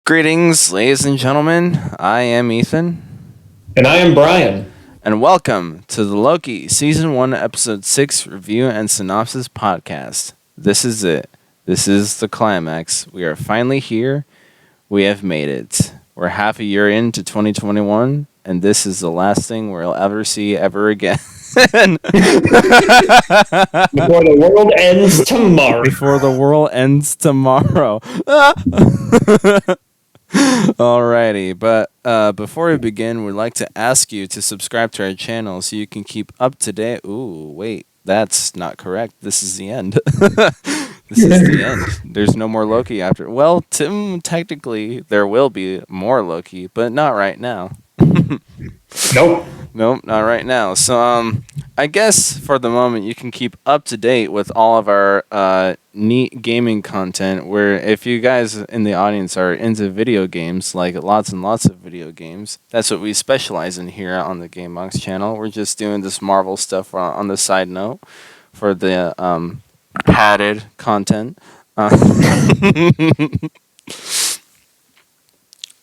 Greetings, ladies and gentlemen. I am Ethan. And I am Brian. And welcome to the Loki Season 1, Episode 6 Review and Synopsis Podcast. This is it. This is the climax. We are finally here. We have made it. We're half a year into 2021, and this is the last thing we'll ever see ever again. Before the world ends tomorrow. Before the world ends tomorrow. Alrighty, but before we begin, we'd like to ask you to subscribe to our channel so you can keep up to date. Ooh, wait, that's not correct. This is the end. This is the end. There's no more Loki after. Well, technically, there will be more Loki, but not right now. Nope, not right now. So, I guess for the moment you can keep up to date with all of our neat gaming content. Where if you guys in the audience are into video games, like lots and lots of video games, that's what we specialize in here on the GameBox channel. We're just doing this Marvel stuff on the side note for the padded content.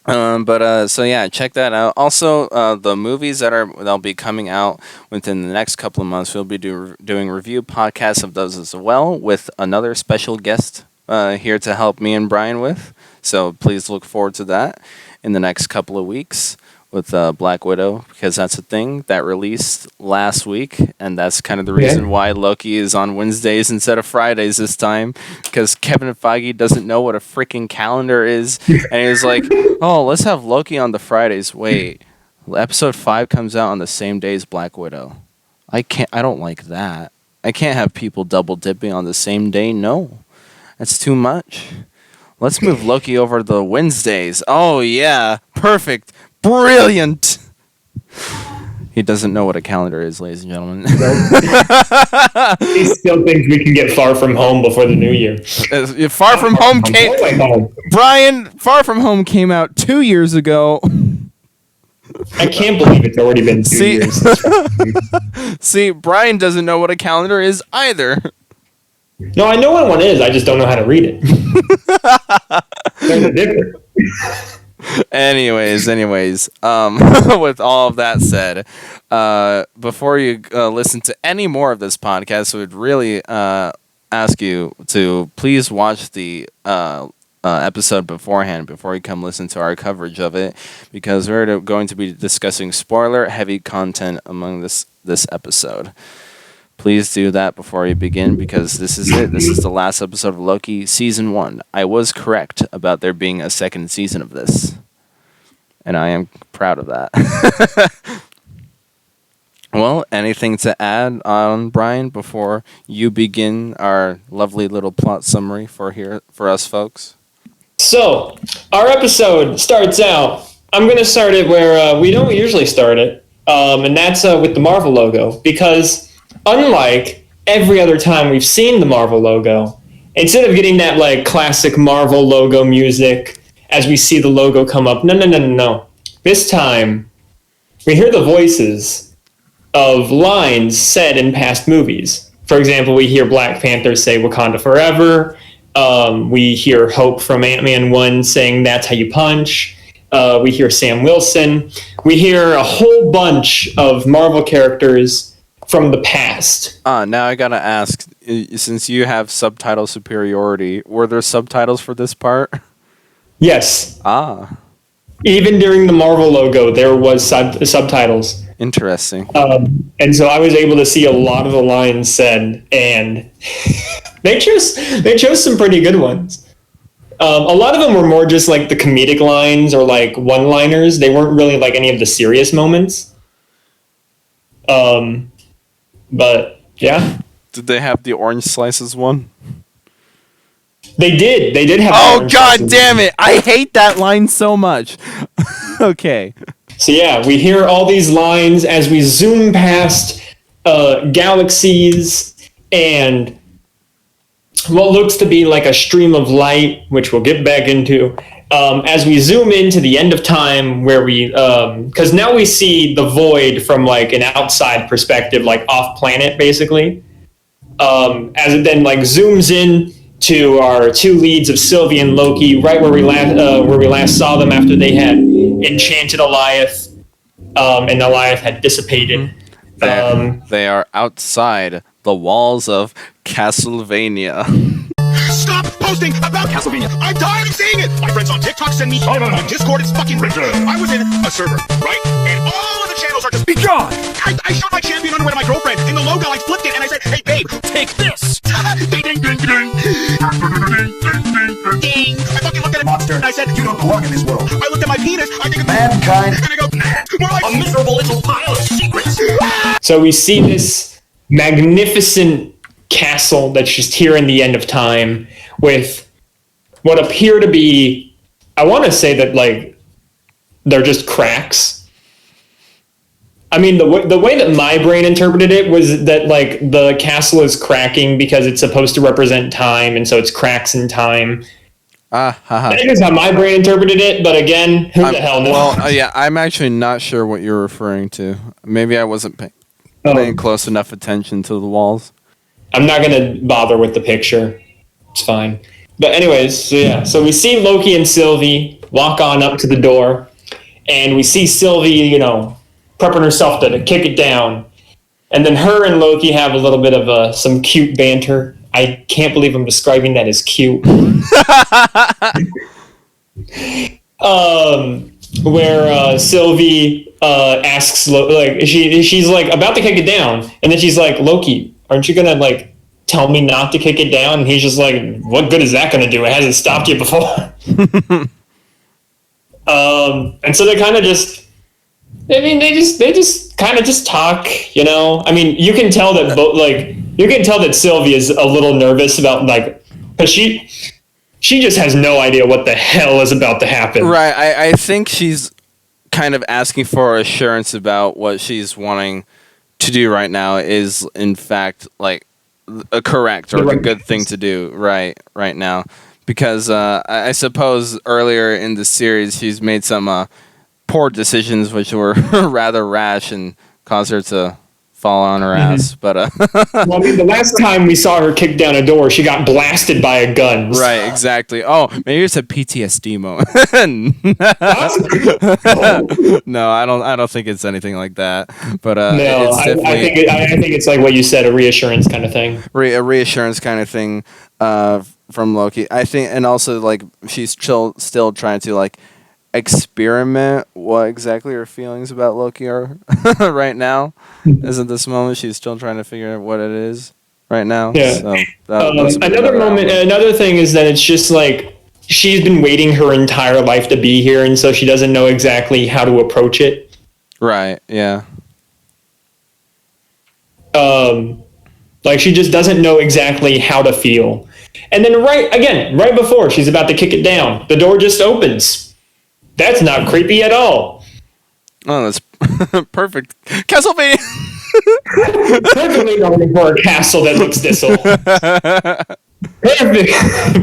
So yeah, check that out. Also, the movies that'll be coming out within the next couple of months, we'll be doing review podcasts of those as well, with another special guest here to help me and Brian with. So please look forward to that in the next couple of weeks with Black Widow, because that's a thing that released last week, and that's kind of the reason why Loki is on Wednesdays instead of Fridays this time, because Kevin Feige doesn't know what a freaking calendar is, and he was like, oh, let's have Loki on the Fridays. Wait, episode 5 comes out on the same day as Black Widow. I don't like that. I can't have people double dipping on the same day. No, that's too much. Let's move Loki over to the Wednesdays. Oh yeah, perfect. Brilliant! He doesn't know what a calendar is, ladies and gentlemen. He still thinks we can get Far From Home before the new year. Far From Home came... Brian, Far From Home came out 2 years ago. I can't believe it's already been 2 years. See, Brian doesn't know what a calendar is either. No, I know what one is. I just don't know how to read it. There's a difference. Anyways, with all of that said, before you listen to any more of this podcast, we'd really ask you to please watch the episode beforehand before you come listen to our coverage of it, because we're going to be discussing spoiler-heavy content among this episode. Please do that before you begin, because this is it. This is the last episode of Loki Season 1. I was correct about there being a second season of this, and I am proud of that. Well, anything to add on, Brian, before you begin our lovely little plot summary for us folks? So, our episode starts out, I'm going to start it where we don't usually start it, and that's with the Marvel logo, because unlike every other time we've seen the Marvel logo, instead of getting that like classic Marvel logo music as we see the logo come up, no. This time, we hear the voices of lines said in past movies. For example, we hear Black Panther say Wakanda Forever. We hear Hope from Ant-Man 1 saying That's How You Punch. We hear Sam Wilson. We hear a whole bunch of Marvel characters from the past. Now I gotta ask, since you have subtitle superiority, were there subtitles for this part? Yes. Even during the Marvel logo, there was subtitles. Interesting. And so I was able to see a lot of the lines said, and they chose some pretty good ones. A lot of them were more just like the comedic lines or like one-liners. They weren't really like any of the serious moments. But yeah. Did they have the orange slices one? They did have. Oh god damn it! I hate that line so much. Okay. So yeah, we hear all these lines as we zoom past galaxies and what looks to be like a stream of light, which we'll get back into. As we zoom into the end of time, where we, because now we see the void from like an outside perspective, like off planet, basically. As it then like zooms in to our two leads of Sylvie and Loki, right where we last saw them after they had enchanted Eliath, and Eliath had dissipated. They are outside the walls of Castlevania. Stop posting about Castlevania. I'm tired of seeing it. My friends on TikTok send me shit. On Discord, it's fucking ridiculous. I was in a server, right? And all of the channels are just be gone. I showed my champion underwear to my girlfriend. In the logo, I flipped it and I said, "Hey, babe, take this." Ding, ding, ding, ding. Ding. I fucking looked at it, monster, and I said, "You don't belong in this world." I looked at my penis. I think it's mankind, and I go, "Man, more like a miserable little pile of secrets." So we see this magnificent castle that's just here in the end of time with what appear to be, I want to say that like they're just cracks. I mean, the way that my brain interpreted it was that like the castle is cracking because it's supposed to represent time, and so it's cracks in time. That is how my brain interpreted it, but again, who the hell knows? Well, yeah, I'm actually not sure what you're referring to. Maybe I wasn't paying close enough attention to the walls. I'm not going to bother with the picture. It's fine. But anyways, so yeah. So we see Loki and Sylvie walk on up to the door, and we see Sylvie, prepping herself to kick it down. And then her and Loki have a little bit of some cute banter. I can't believe I'm describing that as cute. Where Sylvie asks, she's like about to kick it down, and then she's like, "Loki, aren't you gonna like tell me not to kick it down?" And he's just like, "What good is that gonna do? It hasn't stopped you before." And so they kind of just, they just kind of just talk, I mean, you can tell that Sylvie is a little nervous about because she just has no idea what the hell is about to happen. Right. I think she's kind of asking for assurance about what she's wanting to do right now is in fact like a correct or a good thing to do right now, because I suppose earlier in the series she's made some poor decisions which were rather rash and caused her to fall on her ass. But well, I mean, the last time we saw her kick down a door, she got blasted by a gun. Right, exactly. Oh, maybe it's a PTSD moment. No, I don't think it's anything like that. But no, it's definitely, I think it's like what you said, a reassurance kind of thing. A reassurance kind of thing from Loki. I think, and also like she's still trying to like experiment what exactly her feelings about Loki are right now. As at this moment, she's still trying to figure out what it is right now. Yeah. So another thing is that it's just like she's been waiting her entire life to be here, and so she doesn't know exactly how to approach it. Right. Yeah. Like she just doesn't know exactly how to feel. And then right before she's about to kick it down, the door just opens. That's not creepy at all. Oh, that's perfect. Castlevania! Perfectly normal for a castle that looks this old.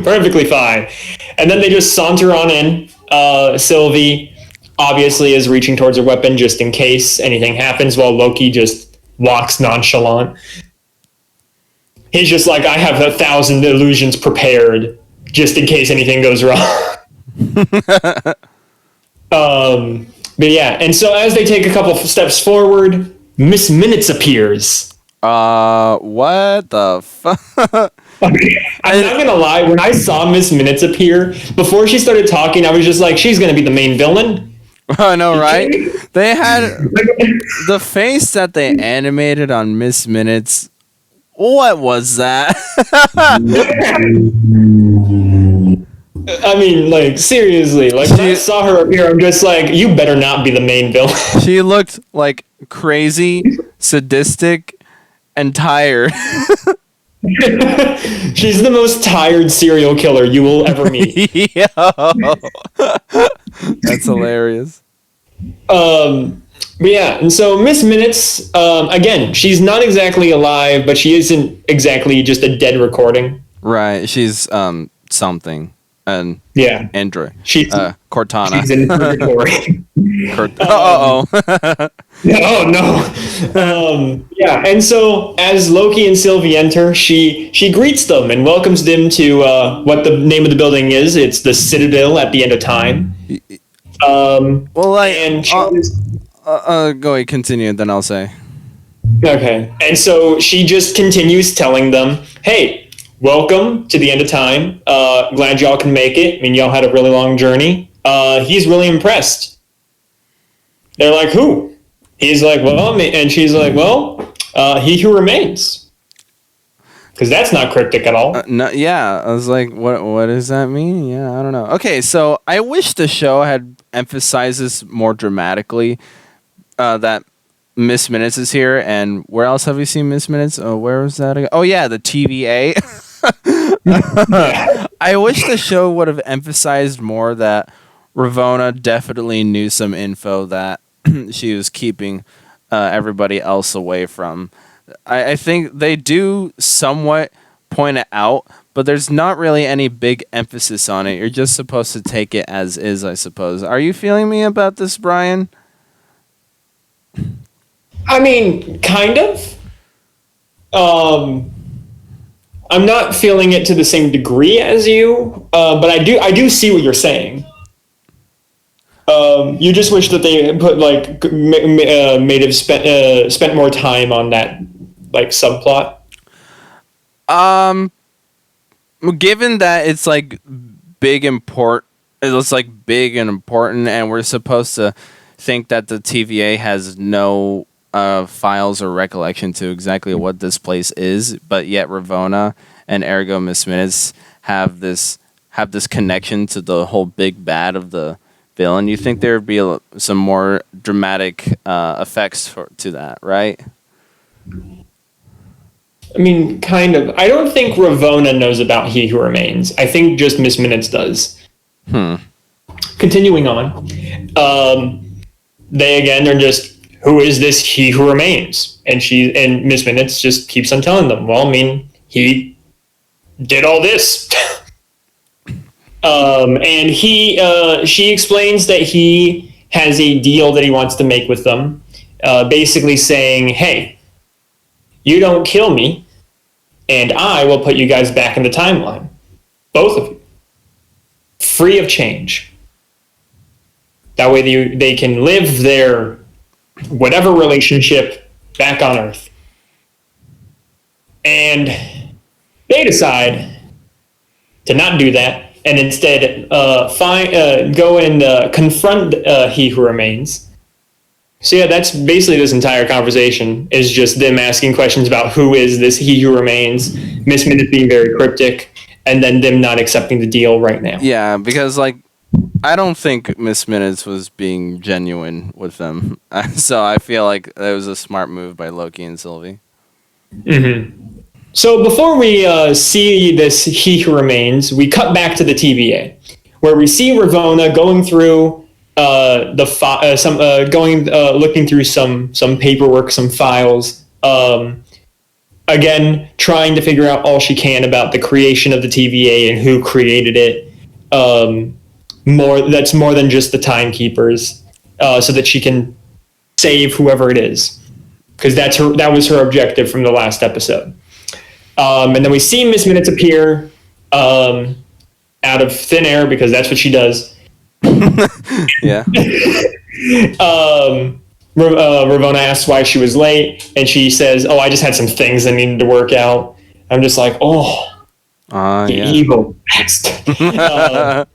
Perfectly fine. And then they just saunter on in. Sylvie obviously is reaching towards her weapon just in case anything happens, while Loki just walks nonchalant. He's just like, I have 1,000 illusions prepared just in case anything goes wrong. But yeah, and so as they take a couple steps forward, Miss Minutes appears. What the fuck? I'm not gonna lie, when I saw Miss Minutes appear, before she started talking, I was just like, she's gonna be the main villain. I know, right? They had the face that they animated on Miss Minutes. What was that? I mean, like, seriously. Like, when I saw her appear, I'm just like, you better not be the main villain. She looked, like, crazy, sadistic, and tired. She's the most tired serial killer you will ever meet. Yo. That's hilarious. But yeah, and so Miss Minutes, again, she's not exactly alive, but she isn't exactly just a dead recording. Right, she's, something. and Yeah, Android. she's Cortana. she's in purgatory. Oh. Oh no. Yeah, and so as Loki and Sylvie enter, she greets them and welcomes them to what the name of the building is. It's the Citadel at the end of time. Well, And she go ahead, continue, then I'll say. okay, and so she just continues telling them, "Hey, welcome to the end of time. Glad y'all can make it. I mean, y'all had a really long journey. He's really impressed." They're like, "Who?" He's like, "Well," and she's like, "Well, he who remains." Because that's not cryptic at all. No, yeah, I was like, what does that mean? Yeah, I don't know. Okay, so I wish the show had emphasized this more dramatically, that Miss Minutes is here, and where else have we seen Miss Minutes? Oh, where was that again? Oh yeah, the TVA. I wish the show would have emphasized more that Ravonna definitely knew some info that she was keeping everybody else away from. I think they do somewhat point it out, but there's not really any big emphasis on it. You're just supposed to take it as is, I suppose. Are you feeling me about this, Brian? I mean, kind of. I'm not feeling it to the same degree as you, but I do see what you're saying. You just wish that they put made have spent more time on that subplot. Given that it's big and important, and we're supposed to think that the TVA has no files or recollection to exactly what this place is, but yet Ravonna and ergo Miss Minutes have this connection to the whole big bad of the villain. You think there would be some more dramatic effects to that, right? I mean, kind of. I don't think Ravonna knows about He Who Remains. I think just Miss Minutes does. Continuing on, they again are just, "Who is this He Who Remains?" And Miss Minutes just keeps on telling them, "Well, I mean, he did all this." And she explains that he has a deal that he wants to make with them, basically saying, "Hey, you don't kill me, and I will put you guys back in the timeline, both of you, free of change. That way they can live their whatever relationship back on Earth." And they decide to not do that, and instead go and confront He Who Remains. So yeah, that's basically this entire conversation is just them asking questions about who is this He Who Remains, Miss Minutes being very cryptic, and then them not accepting the deal right now. Yeah, because I don't think Miss Minutes was being genuine with them, so I feel like it was a smart move by Loki and Sylvie. Mm-hmm. So before we see this He Who Remains, we cut back to the TVA, where we see Ravonna going through looking through some paperwork, some files. Again, trying to figure out all she can about the creation of the TVA and who created it. That's more than just the timekeepers, so that she can save whoever it is, because that was her objective from the last episode. And then we see Miss Minutes appear out of thin air, because that's what she does. Yeah. Ravonna asks why she was late, and she says, "Oh, I just had some things I needed to work out." I'm just like, "Oh, evil bastard."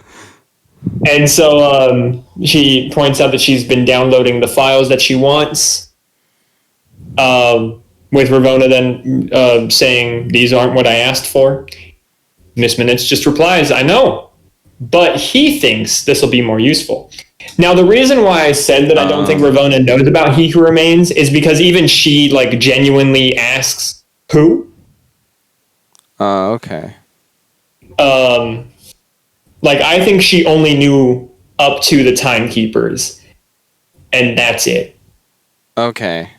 And so she points out that she's been downloading the files that she wants, with Ravonna then saying, "These aren't what I asked for." Miss Minutes just replies, "I know, but he thinks this will be more useful." Now, the reason why I said that I don't think Ravonna knows about He Who Remains is because even she genuinely asks, "Who?" Okay. I think she only knew up to the timekeepers, and that's it. Okay.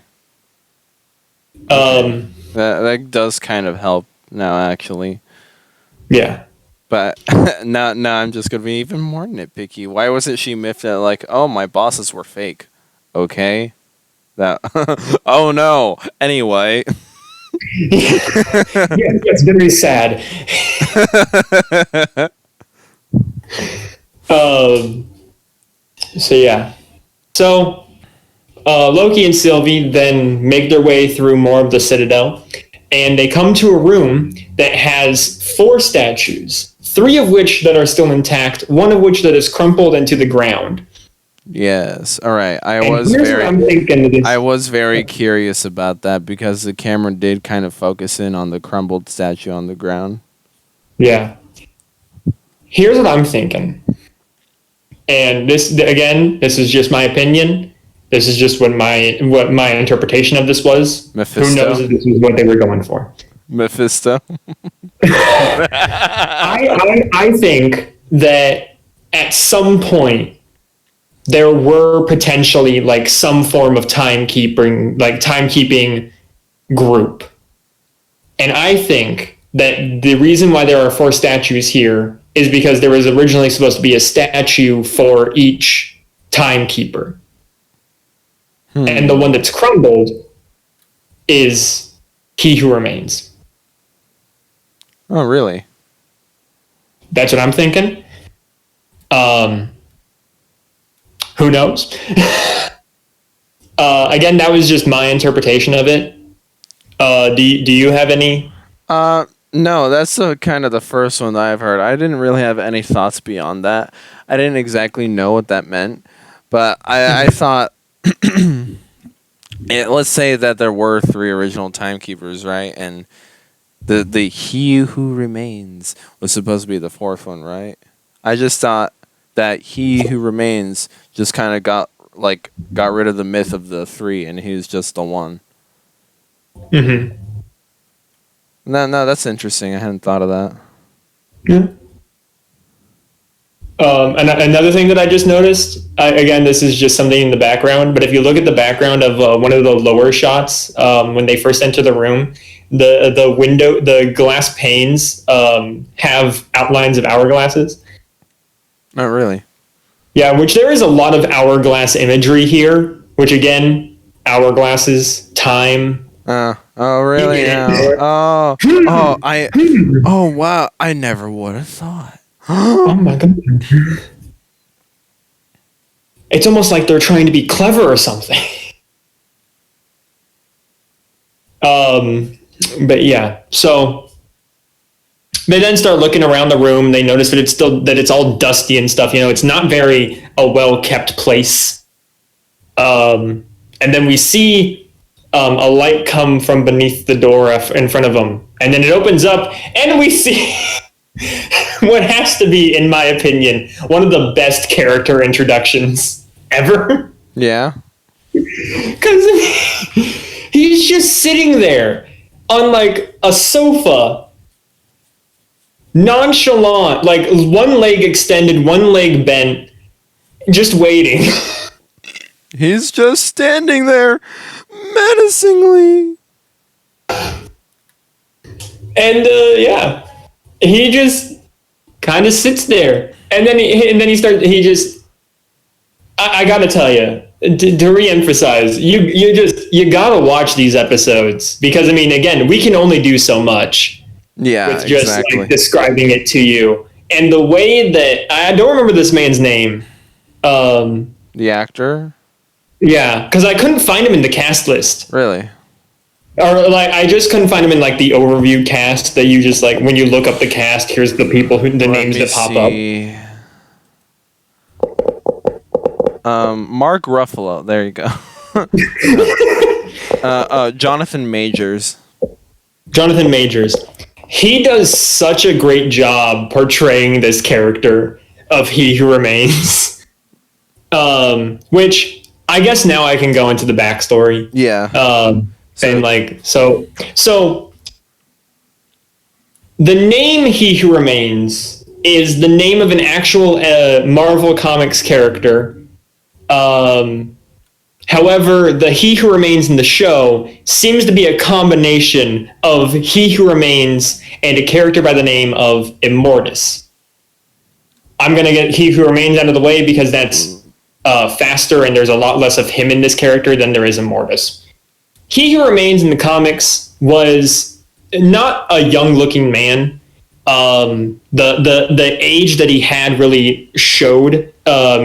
That does kind of help now, actually. Yeah. But now I'm just gonna be even more nitpicky. Why wasn't she miffed at like, oh, my bosses were fake? Okay, that. Oh no. Anyway. Yeah, it's very sad. So yeah. So Loki and Sylvie then make their way through more of the Citadel, and they come to a room that has 4 statues, 3 of which that are still intact, 1 of which that is crumpled into the ground. Yes. All right. I And was here's what I'm thinking of this. I was very curious about that because the camera did kind of focus in on the crumbled statue on the ground. Yeah. Here's what I'm thinking. And this is just my opinion. This is just what my interpretation of this was. Mephisto. Who knows if this is what they were going for? Mephisto. I think that at some point there were potentially like some form of timekeeping group. And I think that the reason why there are 4 statues here is because there was originally supposed to be a statue for each timekeeper. And the one that's crumbled is He Who Remains. Oh, really? That's what I'm thinking. Who knows? Again, that was just my interpretation of it. Do you have any? No, that's kind of the first one that I've heard. I didn't really have any thoughts beyond that. I didn't exactly know what that meant, but I thought, let's say that there were 3 original timekeepers, right? And the He Who Remains was supposed to be the 4th one, right? I just thought that He Who Remains just kind of got rid of the myth of the 3, and he was just the one. Mm-hmm. No, that's interesting. I hadn't thought of that. Yeah. And another thing that I just noticed, again, this is just something in the background, but if you look at the background of one of the lower shots, when they first enter the room, the glass panes have outlines of hourglasses. Not really. Yeah, which there is a lot of hourglass imagery here, which again, hourglasses, time. Oh, really? Yeah. Yeah. Oh, wow. I never would have thought. Oh my god. It's almost like they're trying to be clever or something. But yeah, so they then start looking around the room. They notice that it's all dusty and stuff. You know, it's not very a well-kept place. And then we see a light come from beneath the door in front of them, and then it opens up, and we see what has to be, in my opinion, one of the best character introductions ever. Yeah. Because he's just sitting there on like a sofa, nonchalant, like one leg extended, one leg bent, just waiting. He's just standing there menacingly. And yeah, he just kind of sits there, and then I gotta tell you, to re-emphasize, you gotta watch these episodes, because I mean, again, we can only do so much. Yeah, with just exactly. like describing it to you, and the way that I don't remember this man's name. The actor? Yeah, because I couldn't find him in the cast list. Really? Or like I just couldn't find him in like the overview cast that you just like when you look up the cast, here's the people the names that pop up. Mark Ruffalo. There you go. Jonathan Majors. Jonathan Majors. He does such a great job portraying this character of He Who Remains. Which I guess now I can go into the backstory. Yeah. And like so the name He Who Remains is the name of an actual Marvel Comics character, and However, the He Who Remains in the show seems to be a combination of He Who Remains and a character by the name of Immortus. I'm going to get He Who Remains out of the way because that's faster and there's a lot less of him in this character than there is Immortus. He Who Remains in the comics was not a young-looking man. The age that he had really showed.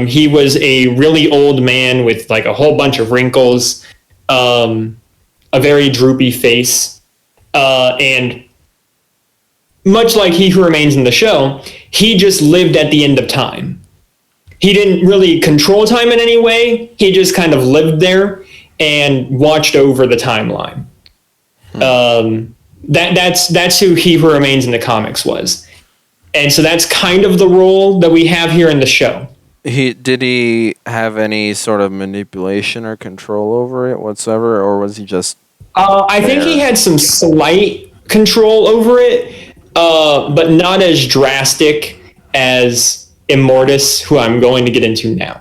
He was a really old man with like a whole bunch of wrinkles, a very droopy face, and much like He Who Remains in the show, he just lived at the end of time. He didn't really control time in any way. He just kind of lived there and watched over the timeline. That's who He Who Remains in the comics was. And so that's kind of the role that we have here in the show. Did he have any sort of manipulation or control over it whatsoever, or was he just... I think he had some slight control over it, but not as drastic as Immortus, who I'm going to get into now.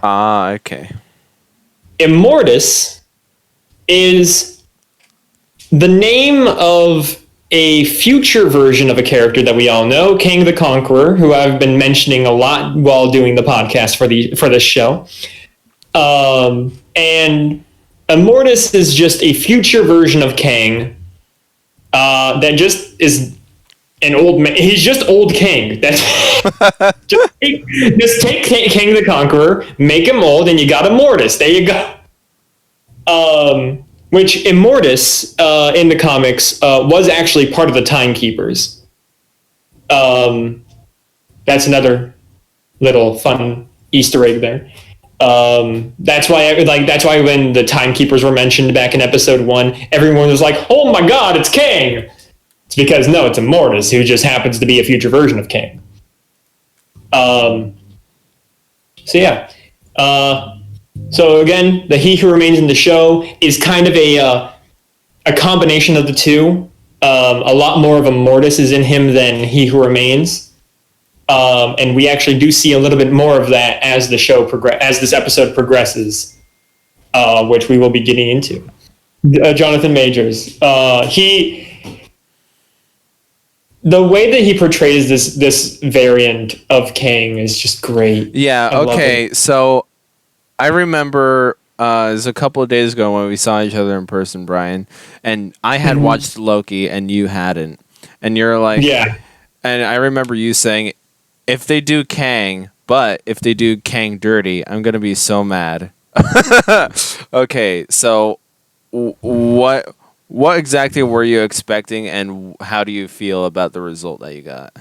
Okay. Immortus is the name of a future version of a character that we all know, Kang the Conqueror, who I've been mentioning a lot while doing the podcast for this show. And Immortus is just a future version of Kang that just is an old man. He's just old Kang. That's just take Kang the Conqueror, make him old, and you got Immortus. There you go. Which Immortus in the comics was actually part of the Timekeepers. That's another little fun Easter egg there. That's why when the Timekeepers were mentioned back in episode 1, everyone was like, "Oh my God, it's Kang!" It's because no, it's Immortus, who just happens to be a future version of Kang. So again, the He Who Remains in the show is kind of a combination of the two. A lot more of Immortus is in him than He Who Remains, and we actually do see a little bit more of that as the show as this episode progresses, which we will be getting into. Jonathan Majors, the way that he portrays this variant of Kang is just great. Yeah. Okay. So I remember it was a couple of days ago when we saw each other in person, Brian, and I had watched Loki and you hadn't, and you're like, yeah. And I remember you saying, if they do Kang, but if they do Kang dirty, I'm gonna be so mad. Okay, so what exactly were you expecting, and how do you feel about the result that you got?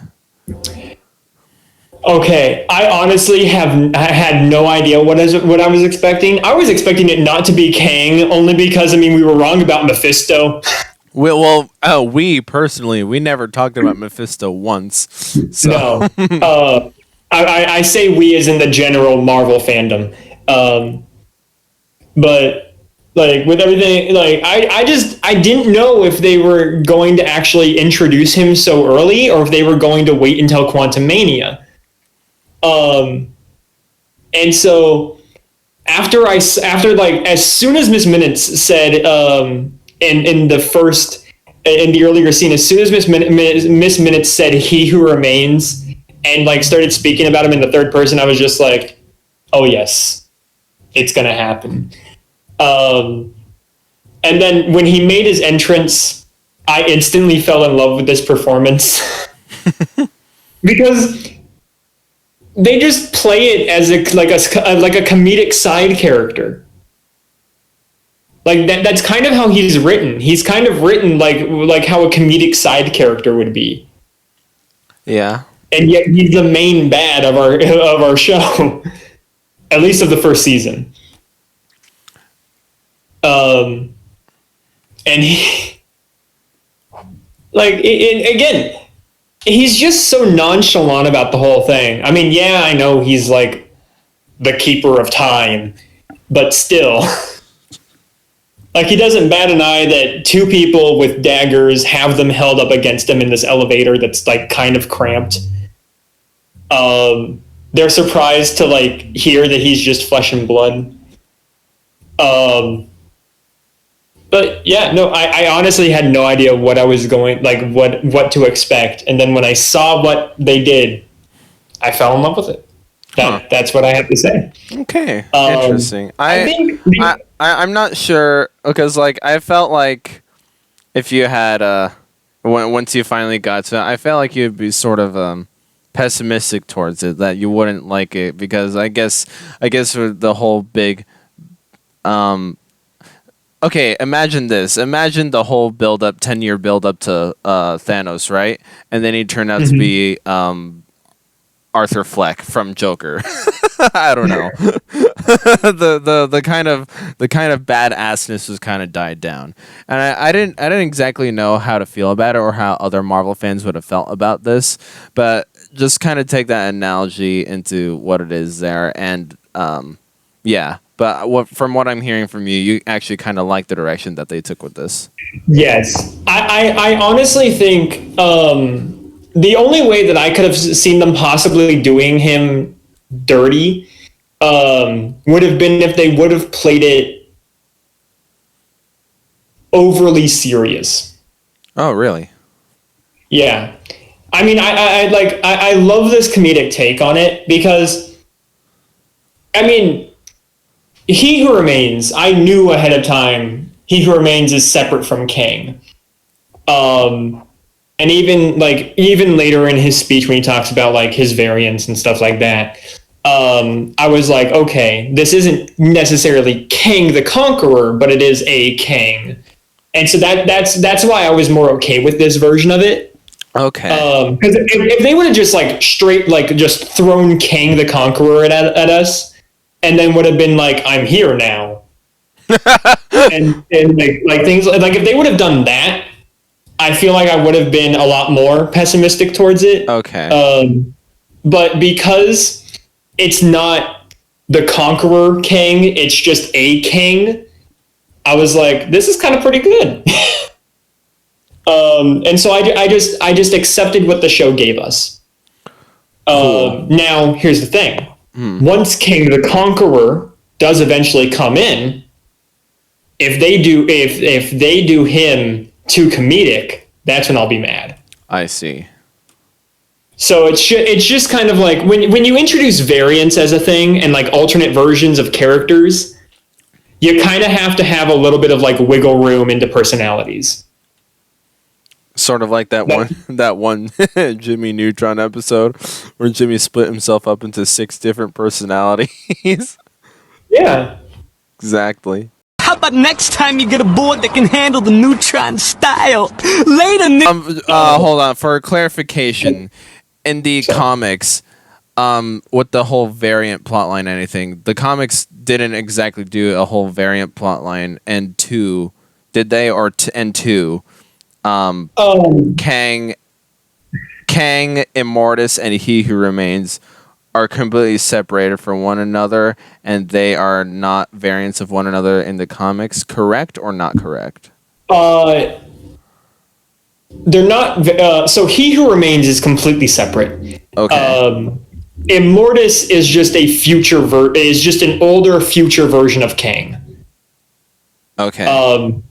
Okay, I honestly had no idea what I was expecting. I was expecting it not to be Kang, only because we were wrong about Mephisto. We personally, we never talked about Mephisto once. So. No, I say we as in the general Marvel fandom, but like with everything, like I didn't know if they were going to actually introduce him so early or if they were going to wait until Quantumania. And so after as soon as Miss Minutes said in the earlier scene, as soon as Miss Minutes said He Who Remains and like started speaking about him in the third person, I was just like, oh yes, it's gonna happen. And then when he made his entrance, I instantly fell in love with this performance because they just play it as a comedic side character. Like that's kind of how he's written. He's kind of written like how a comedic side character would be. Yeah. And yet he's the main bad of our show, at least of the first season. And he, again, he's just so nonchalant about the whole thing. Yeah, I know he's like the keeper of time, but still, like he doesn't bat an eye that two people with daggers have them held up against him in this elevator that's like kind of cramped. They're surprised to like hear that he's just flesh and blood. But yeah, no, I honestly had no idea what I was going, like what to expect. And then when I saw what they did, I fell in love with it. That's what I have to say. Okay, Um, interesting. I think the- I'm not sure because like I felt like if you had once you finally got to it, I felt like you'd be sort of pessimistic towards it, that you wouldn't like it because I guess for the whole big okay, imagine this. Imagine the whole 10-year build up to Thanos, right? And then he turned out to be Arthur Fleck from Joker. I don't know. the kind of badassness was kind of died down, and I didn't exactly know how to feel about it or how other Marvel fans would have felt about this, but just kind of take that analogy into what it is there, and yeah. But from what I'm hearing from you, you actually kind of like the direction that they took with this. Yes, I honestly think the only way that I could have seen them possibly doing him dirty would have been if they would have played it overly serious. Oh, really? Yeah, I mean, I love this comedic take on it because, I mean, He Who Remains, I knew ahead of time, He Who Remains is separate from Kang. And even later in his speech when he talks about like his variants and stuff like that, I was like, okay, this isn't necessarily Kang the Conqueror, but it is a Kang. And so that's why I was more okay with this version of it. Okay. Because if they would have just like straight like just thrown Kang the Conqueror at us, and then would have been like, I'm here now, and like things like if they would have done that, I feel like I would have been a lot more pessimistic towards it. Okay. But because it's not the Conqueror Kang, it's just a Kang, I was like, this is kind of pretty good. And so I just accepted what the show gave us. Cool. Now here's the thing. Once Kang the Conqueror does eventually come in, if they do him too comedic, that's when I'll be mad. I see. So it's just kind of like when you introduce variants as a thing and like alternate versions of characters, you kind of have to have a little bit of like wiggle room into personalities. Sort of like that one Jimmy Neutron episode where Jimmy split himself up into 6 different personalities. Yeah. Exactly. How about next time you get a board that can handle the Neutron style? Later, Hold on. For clarification, in the comics, with the whole variant plotline and anything, the comics didn't exactly do a whole variant plotline, and 2, did they? Or and 2? Kang, Immortus, and He Who Remains are completely separated from one another, and they are not variants of one another in the comics. Correct or not correct? They're not. So He Who Remains is completely separate. Okay. Immortus is just a is just an older future version of Kang. Okay.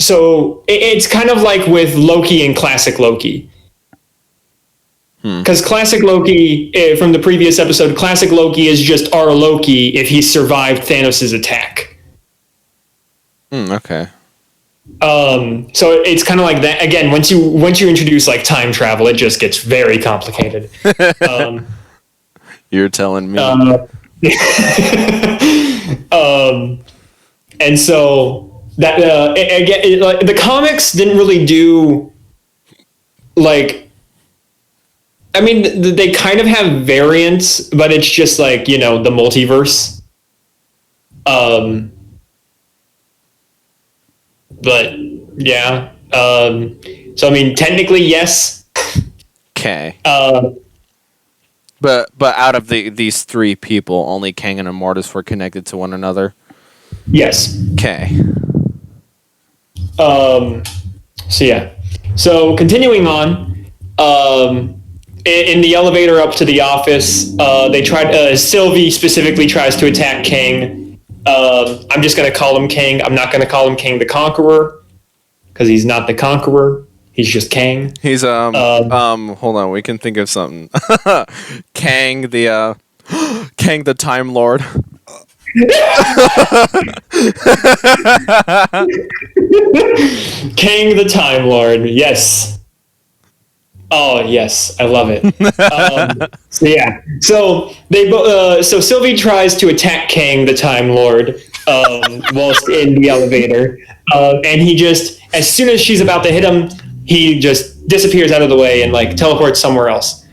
So it's kind of like with Loki and classic Loki. Because classic Loki, from the previous episode, classic Loki is just our Loki if he survived Thanos' attack. Okay. So it's kind of like that. Again, once you introduce like time travel, it just gets very complicated. You're telling me. And so that again, like, the comics didn't really do like. I mean, they kind of have variants, but it's just like, the multiverse. But yeah. So I mean, technically, yes. Okay. But out of these 3 people, only Kang and Immortus were connected to one another. Yes. Okay. So yeah. So continuing on, in the elevator up to the office, they tried. Sylvie specifically tries to attack Kang, I'm just going to call him Kang. I'm not going to call him Kang the Conqueror because he's not the Conqueror. He's just Kang. He's hold on, we can think of something. Kang the Kang the Time Lord. Kang the Time Lord. Yes. Oh yes, I love it. So yeah, so so Sylvie tries to attack Kang the Time Lord whilst in the elevator, and he just, as soon as she's about to hit him, he just disappears out of the way and like teleports somewhere else.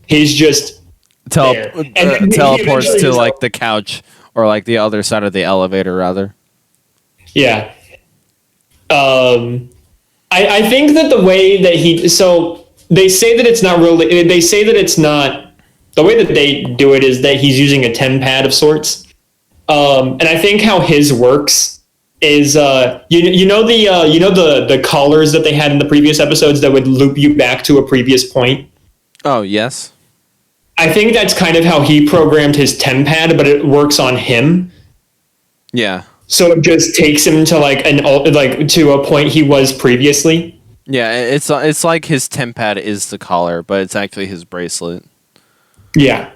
He's just there. And then he Teleports eventually to just- like the couch or like the other side of the elevator, rather. Yeah. I think that the way that so they say that it's not really, they say that it's not, the way that they do it is that he's using a TemPad of sorts. And I think how his works is, you know the collars that they had in the previous episodes that would loop you back to a previous point? Oh yes. I think that's kind of how he programmed his TemPad, but it works on him. Yeah. So it just takes him to to a point he was previously. Yeah, it's like his TemPad is the collar, but it's actually his bracelet. Yeah.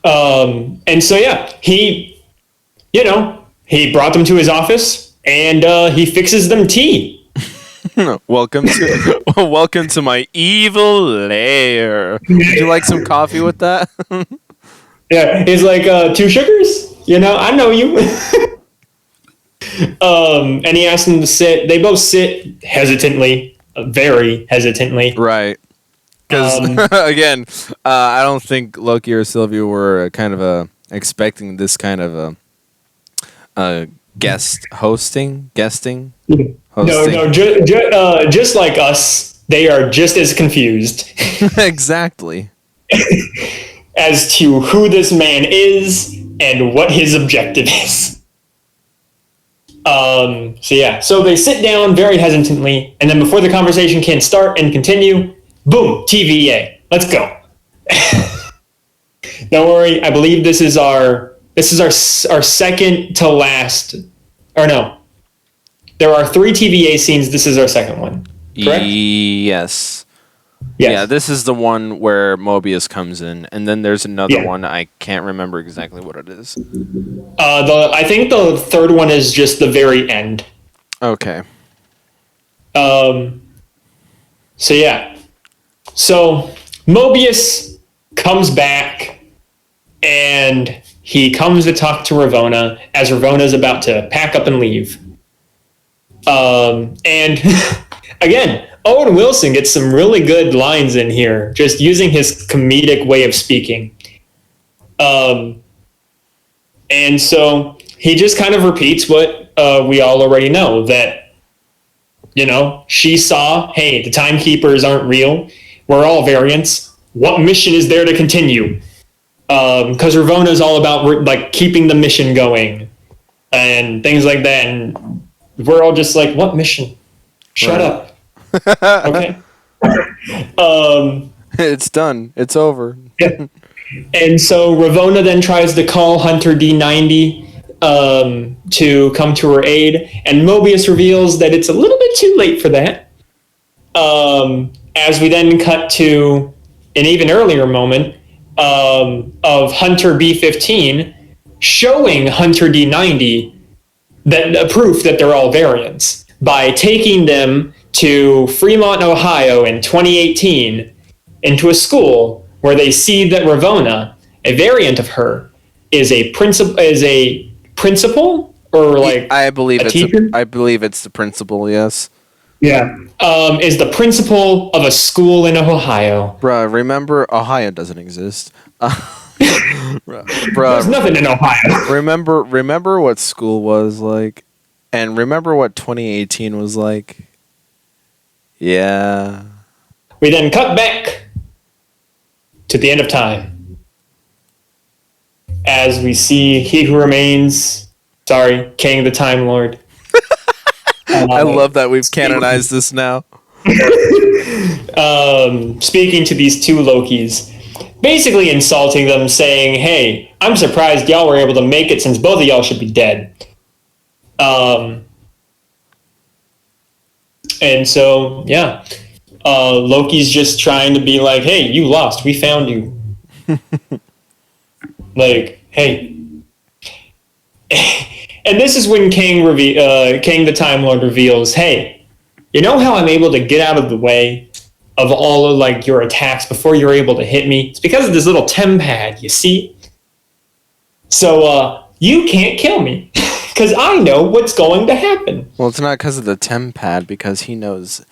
And so yeah, he brought them to his office and he fixes them tea. Welcome to my evil lair. Would you like some coffee with that? Yeah, he's like, 2 sugars? I know you. And he asks them to sit. They both sit hesitantly, very hesitantly. Right. Because again, I don't think Loki or Sylvia were kind of expecting this kind of guesting. No, just like us, they are just as confused Exactly. as to who this man is and what his objective is. So they sit down very hesitantly, and then before the conversation can start and continue, boom, TVA. Let's go. Don't worry, I believe this is our second to last, or no. There are 3 TVA scenes. This is our second one. Correct? Yes. Yes. Yeah, this is the one where Mobius comes in, and then there's another Yeah. one. I can't remember exactly what it is. I think the third one is just the very end. Okay. So yeah. So Mobius comes back and he comes to talk to Ravonna as Ravona's about to pack up and leave. And again, Owen Wilson gets some really good lines in here, just using his comedic way of speaking. And so he just kind of repeats what we all already know, that, she saw, hey, the timekeepers aren't real. We're all variants. What mission is there to continue? Because Ravonna is all about keeping the mission going and things like that. And we're all just like, what mission? Shut up. Okay. It's done. It's over. Yeah. And so Ravonna then tries to call Hunter D90 to come to her aid, and Mobius reveals that it's a little bit too late for that. As we then cut to an even earlier moment of Hunter B15 showing Hunter D90 that proof that they're all variants by taking them to Fremont, Ohio in 2018 into a school where they see that Ravonna, a variant of her, is a principal or I believe a teacher? I believe it's the principal. Yes. Yeah. Is the principal of a school in Ohio. Bruh, remember Ohio doesn't exist. There's Bruh, nothing in Ohio. remember what school was like, and remember what 2018 was like. Yeah. We then cut back to the end of time as we see He Who Remains, Kang the Time Lord. I love that we've canonized this now. Speaking to these 2 Lokis. basically insulting them, saying, "Hey, I'm surprised y'all were able to make it since both of y'all should be dead." And so, yeah, Loki's just trying to be like, "Hey, you lost. We found you." Like, hey. And this is when Kang the Time Lord reveals, "Hey, you know how I'm able to get out of the way of all of like your attacks before you're able to hit me? It's because of this little TemPad, you see? So you can't kill me because I know what's going to happen." Well, it's not because of the TemPad, because he knows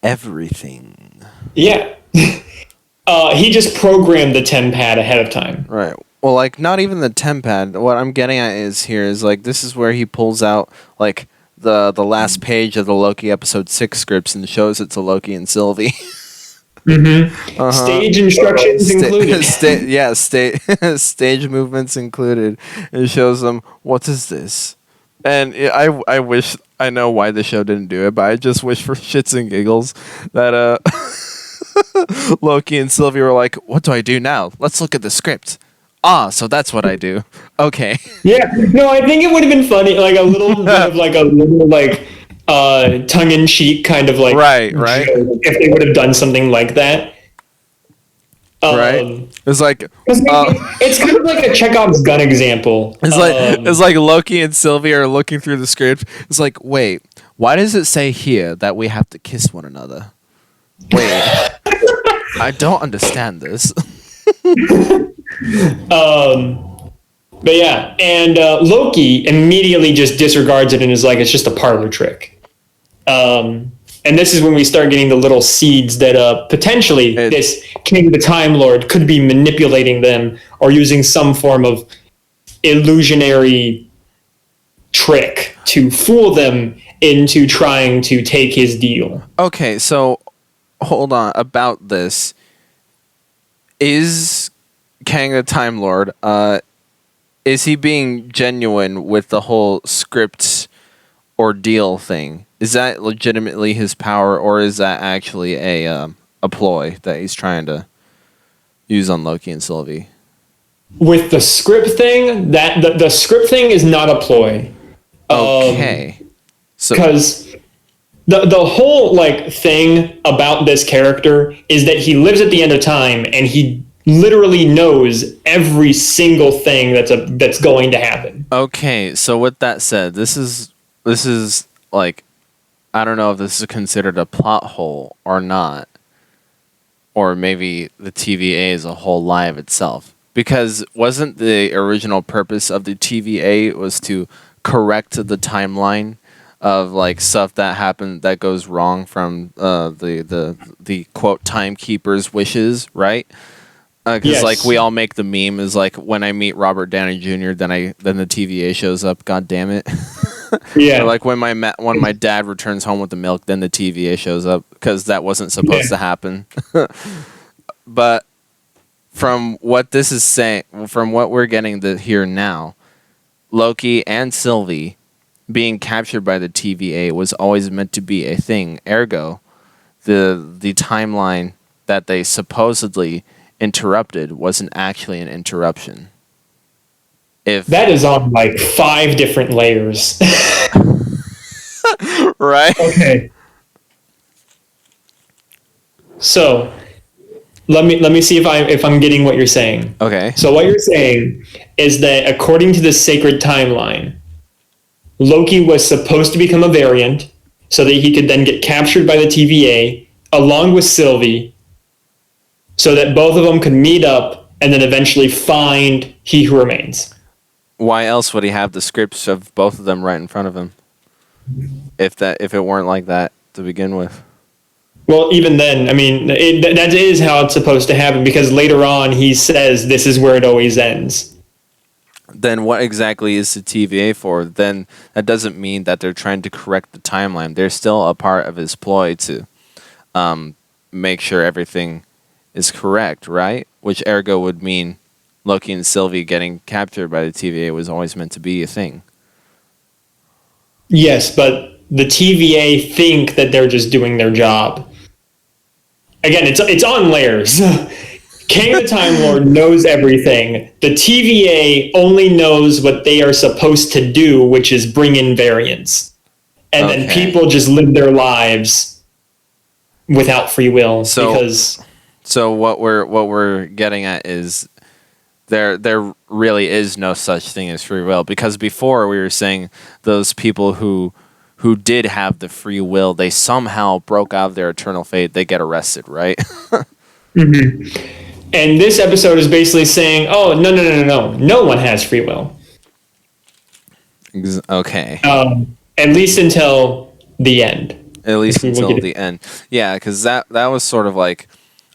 everything. Yeah. He just programmed the TemPad ahead of time. Right. Well, like, not even the TemPad. What I'm getting at is like, this is where he pulls out, like, the last page of the Loki episode 6 scripts and shows it to Loki and Sylvie. Mm-hmm. Stage instructions included. Stage movements included. It shows them, what is this? And I wish, I know why the show didn't do it, but I just wish for shits and giggles that Loki and Sylvie were like, what do I do now? Let's look at the script. Ah, so that's what I do. Okay. Yeah. No, I think it would have been funny, like a little bit of like a little like tongue-in-cheek kind of like Right. joke if they would have done something like that. Right. It's like it's kind of like a Chekhov's gun example. It's like Loki and Sylvie are looking through the script. It's like, wait, why does it say here that we have to kiss one another? Wait, I don't understand this. But yeah, and Loki immediately just disregards it and is like, it's just a parlor trick. And this is when we start getting the little seeds that potentially this King the Time Lord could be manipulating them or using some form of illusionary trick to fool them into trying to take his deal. Okay, so hold on about this. Is Kang the Time Lord, is he being genuine with the whole script ordeal thing? Is that legitimately his power, or is that actually a ploy that he's trying to use on Loki and Sylvie? With the script thing, that the script thing is not a ploy. Okay. So because the whole like thing about this character is that he lives at the end of time and he literally knows every single thing that's going to happen. Okay, so with that said, this is like, I don't know if this is considered a plot hole or not, or maybe the TVA is a whole lie of itself. Because wasn't the original purpose of the TVA was to correct the timeline of like stuff that happened that goes wrong from the quote timekeeper's wishes, right? Because Yes. like we all make the meme is like, when I meet Robert Downey Jr., then the TVA shows up. God damn it! Yeah. Or like when my dad returns home with the milk, then the TVA shows up, because that wasn't supposed to happen. But from what this is saying, from what we're getting here now, Loki and Sylvie being captured by the TVA was always meant to be a thing. Ergo, the timeline that they supposedly interrupted wasn't actually an interruption. If That is on like 5 different layers. right? Okay. So, let me see if I'm getting what you're saying. Okay. So what you're saying is that according to the sacred timeline, Loki was supposed to become a variant so that he could then get captured by the TVA along with Sylvie, so that both of them could meet up and then eventually find He Who Remains. Why else would he have the scripts of both of them right in front of him? If it weren't like that to begin with. Well, even then, I mean, that is how it's supposed to happen, because later on he says this is where it always ends. Then what exactly is the TVA for? Then that doesn't mean that they're trying to correct the timeline. They're still a part of his ploy to make sure everything is correct, right? Which ergo would mean Loki and Sylvie getting captured by the TVA was always meant to be a thing. Yes, but the TVA think that they're just doing their job. Again, it's on layers. King the Time Lord knows everything. The TVA only knows what they are supposed to do, which is bring in variants. And then Okay. people just live their lives without free will So- because So what we're getting at is there really is no such thing as free will, because before we were saying those people who did have the free will, they somehow broke out of their eternal fate, they get arrested, right? and this episode is basically saying, oh, no one has free will. Okay. At least until the end. At least we will until get the end. Yeah, because that was sort of like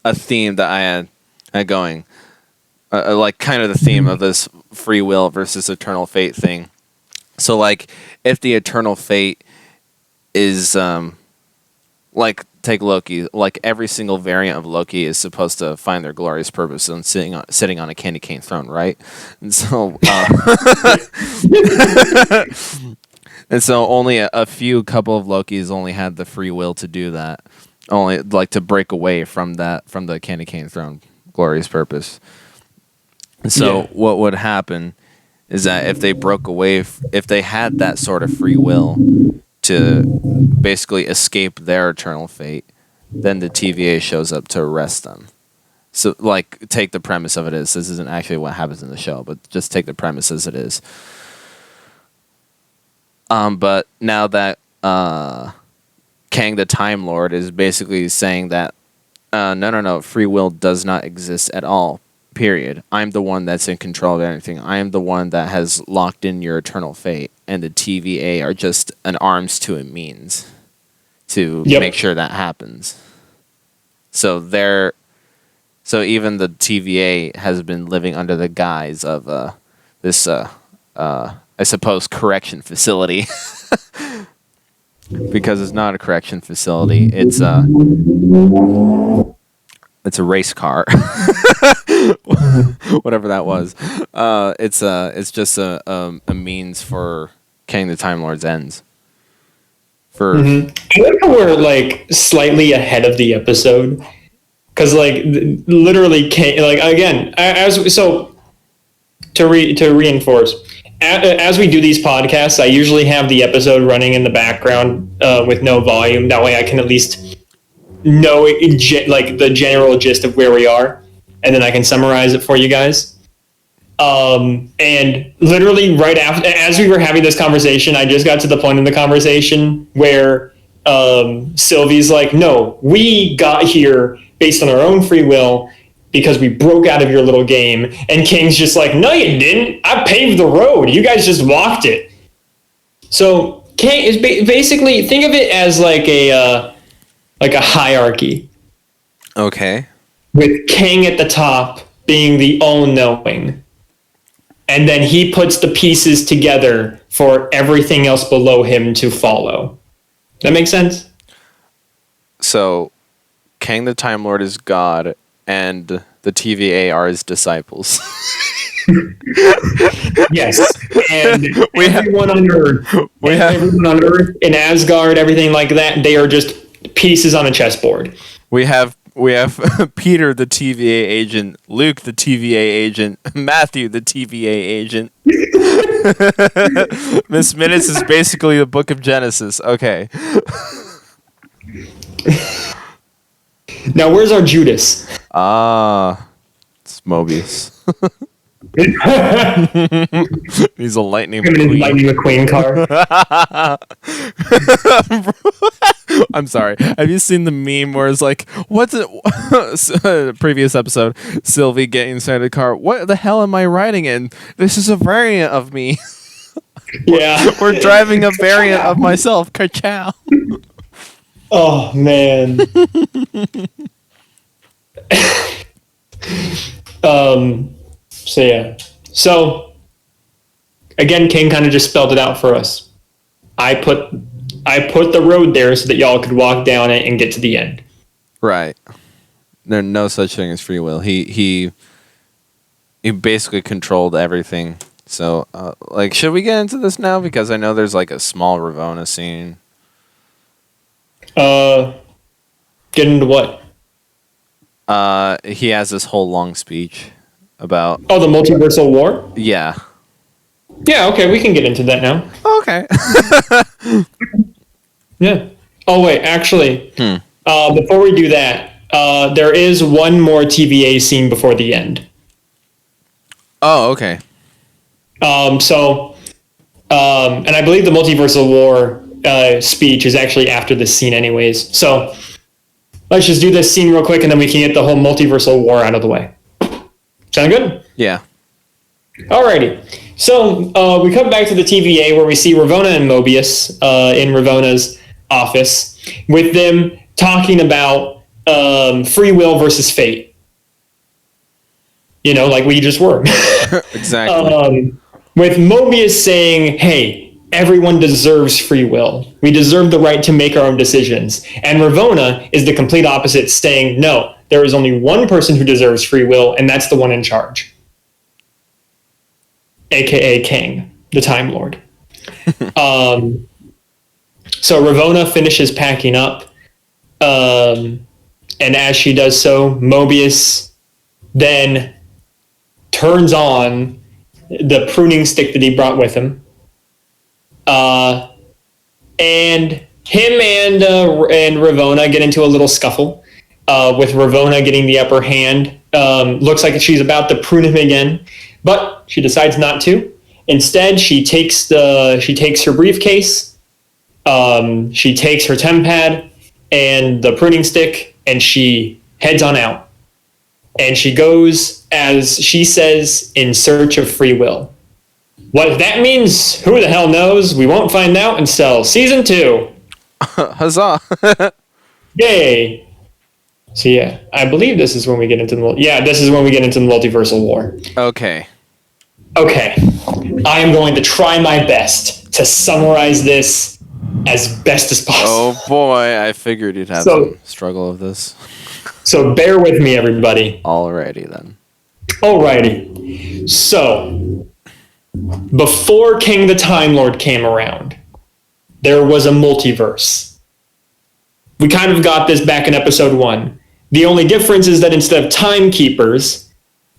a theme that I had going. Like kind of the theme of this free will versus eternal fate thing. So like if the eternal fate is like take Loki, like every single variant of Loki is supposed to find their glorious purpose and sitting on a candy cane throne, right? And so and so only a few couple of Lokis only had the free will to do that. Only like to break away from the candy cane throne glorious purpose. So Yeah. what would happen is that if they broke away, if they had that sort of free will to basically escape their eternal fate, then the TVA shows up to arrest them. So, like, take the premise of it is, this isn't actually what happens in the show, but just take the premise as it is. But now that Kang the Time Lord is basically saying that, no, free will does not exist at all. Period. I'm the one that's in control of everything. I am the one that has locked in your eternal fate, and the TVA are just an arms to a means to Yep. make sure that happens. So even the TVA has been living under the guise of this, I suppose, correction facility, because it's not a correction facility. It's a race car. Whatever that was. It's just a means for Kang the Time Lord's ends. For I like how we're like slightly ahead of the episode, because like literally, like again, to reinforce, as we do these podcasts, I usually have the episode running in the background with no volume. That way, I can at least know like the general gist of where we are, and then I can summarize it for you guys. And literally right after, as we were having this conversation, I just got to the point in the conversation where Sylvie's like, no, we got here based on our own free will because we broke out of your little game. And King's just like, no, you didn't. I paved the road. You guys just walked it. So King is basically, think of it as like a hierarchy, okay. with King at the top being the all-knowing. And then he puts the pieces together for everything else below him to follow. That makes sense? So, Kang the Time Lord is God, and the TVA are his disciples. Yes. And everyone on Earth, in Asgard, everything like that, they are just pieces on a chessboard. We have Peter the TVA agent, Luke the TVA agent, Matthew the TVA agent. Miss Minutes is basically the book of Genesis. Okay. Now, where's our Judas? It's Mobius. He's a lightning Him and his McQueen. Lightning McQueen car. I'm sorry. Have you seen the meme where it's like, what's it? Previous episode, Sylvie getting inside the car. What the hell am I riding in? This is a variant of me. Yeah. We're driving a variant of myself. Ka-chow. Oh, man. So, yeah. So, again, King kind of just spelled it out for us. I put the road there so that y'all could walk down it and get to the end. Right. There's no such thing as free will. He basically controlled everything. So, like, should we get into this now? Because I know there's like a small Ravonna scene. Get into what? He has this whole long speech about Oh, the multiversal war? yeah. Yeah, okay, we can get into that now. Okay. Yeah. Oh, wait, actually, before we do that, there is one more TVA scene before the end. Oh, okay. And I believe the multiversal war speech is actually after this scene anyways. So let's just do this scene real quick and then we can get the whole multiversal war out of the way. Sound good? Yeah. Alrighty. So we come back to the TVA where we see Ravonna and Mobius in Ravonna's office with them talking about free will versus fate. You know, like we just were. Exactly. With Mobius saying, hey, everyone deserves free will. We deserve the right to make our own decisions. And Ravonna is the complete opposite, saying, no, there is only one person who deserves free will, and that's the one in charge. AKA King, the Time Lord. So Ravonna finishes packing up. And as she does so, Mobius then turns on the pruning stick that he brought with him. And him and Ravonna get into a little scuffle, with Ravonna getting the upper hand. Looks like she's about to prune him again, but she decides not to. Instead, she takes her briefcase, she takes her TemPad and the pruning stick, and she heads on out. And she goes, as she says, in search of free will. What that means, who the hell knows? We won't find out until season 2. Huzzah. Yay! So yeah, I believe this is when we get into the multiversal war. Okay. Okay, I am going to try my best to summarize this as best as possible. Oh boy, I figured you'd have some struggle of this. So bear with me, everybody. Alrighty then. Alrighty. So, before King the Time Lord came around, there was a multiverse. We kind of got this back in episode 1. The only difference is that instead of timekeepers,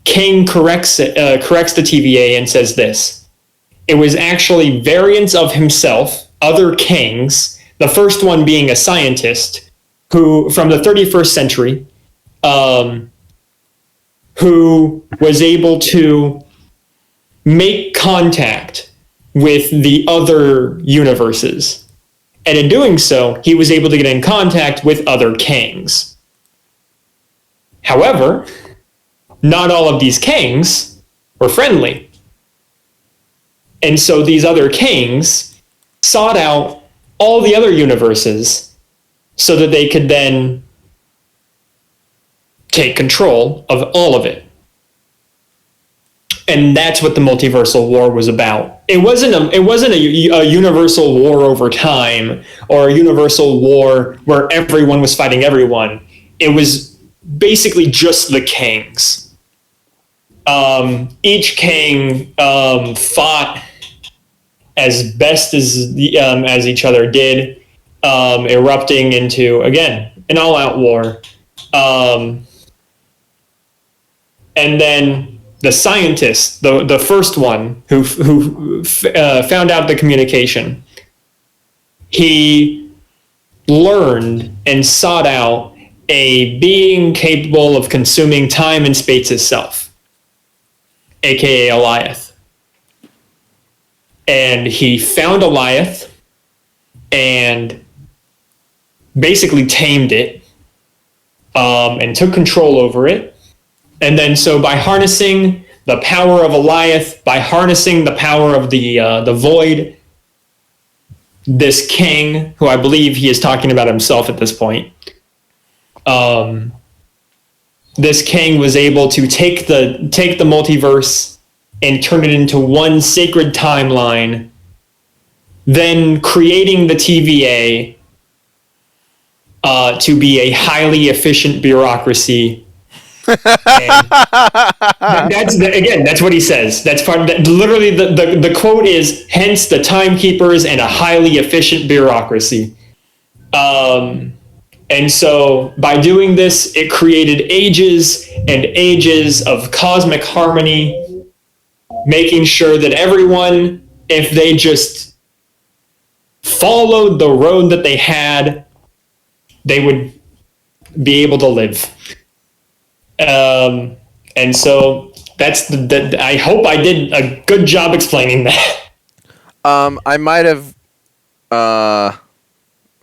King corrects the TVA and says this. It was actually variants of himself, other kings, the first one being a scientist, who, from the 31st century, who was able to make contact with the other universes. And in doing so, he was able to get in contact with other kings. However, not all of these kings were friendly. And so these other kings sought out all the other universes so that they could then take control of all of it. And that's what the multiversal war was about. It wasn't a universal war over time or a universal war where everyone was fighting everyone. It was basically just the kings. Each king fought as best as each other did, erupting into, again, an all-out war. And then the scientist, the first one who found out the communication, he learned and sought out a being capable of consuming time and space itself, aka Alioth. And he found Alioth and basically tamed it, and took control over it. And then so by harnessing the power of Alioth, by harnessing the power of the Void, this king, who I believe he is talking about himself at this point, this king was able to take the multiverse and turn it into one sacred timeline, then creating the TVA to be a highly efficient bureaucracy. That's what he says. That's part of that. Literally, the quote is, hence the timekeepers and a highly efficient bureaucracy. And so by doing this, it created ages and ages of cosmic harmony, making sure that everyone, if they just followed the road that they had, they would be able to live. And so that's I hope I did a good job explaining that. I might have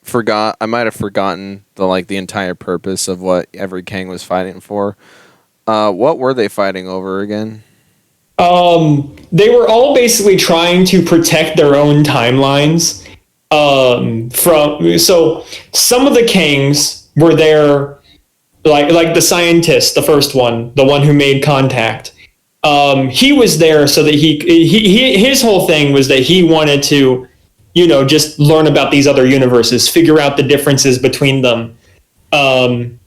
forgotten the entire purpose of what every Kang was fighting for. What were they fighting over again? They were all basically trying to protect their own timelines. So some of the Kangs were there, like the scientist, the first one, the one who made contact. He was there so that his whole thing was that he wanted to, just learn about these other universes, figure out the differences between them, and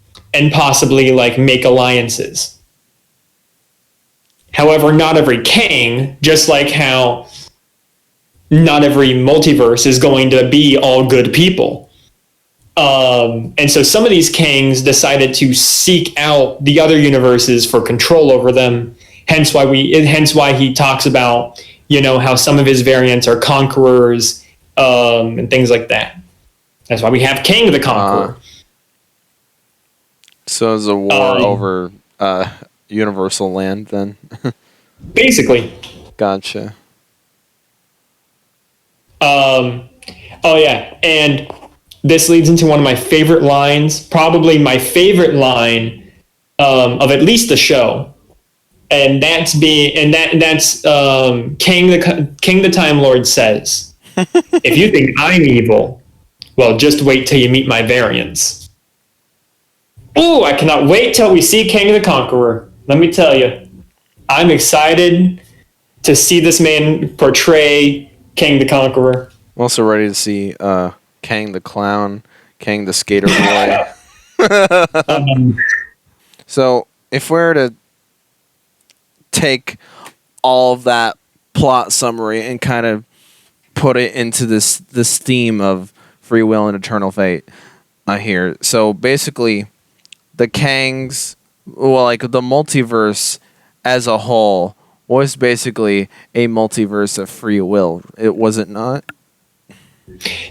possibly make alliances. However, not every Kang, just like how not every multiverse is going to be all good people. And so some of these Kangs decided to seek out the other universes for control over them. Hence why he talks about, how some of his variants are conquerors, and things like that. That's why we have Kang the Conqueror. So it's a war over universal land then? Basically. Gotcha. Oh yeah, and this leads into one of my favorite lines, probably my favorite line of at least the show, and that's King the Time Lord says, "If you think I'm evil, well, just wait till you meet my variants." Ooh, I cannot wait till we see Kang the Conqueror. Let me tell you, I'm excited to see this man portray Kang the Conqueror. I'm also ready to see Kang the Clown, Kang the Skater Boy. So, if we're to take all of that plot summary and kind of put it into this theme of free will and eternal fate here. So, basically, the Kangs, the multiverse as a whole was basically a multiverse of free will. Was it not?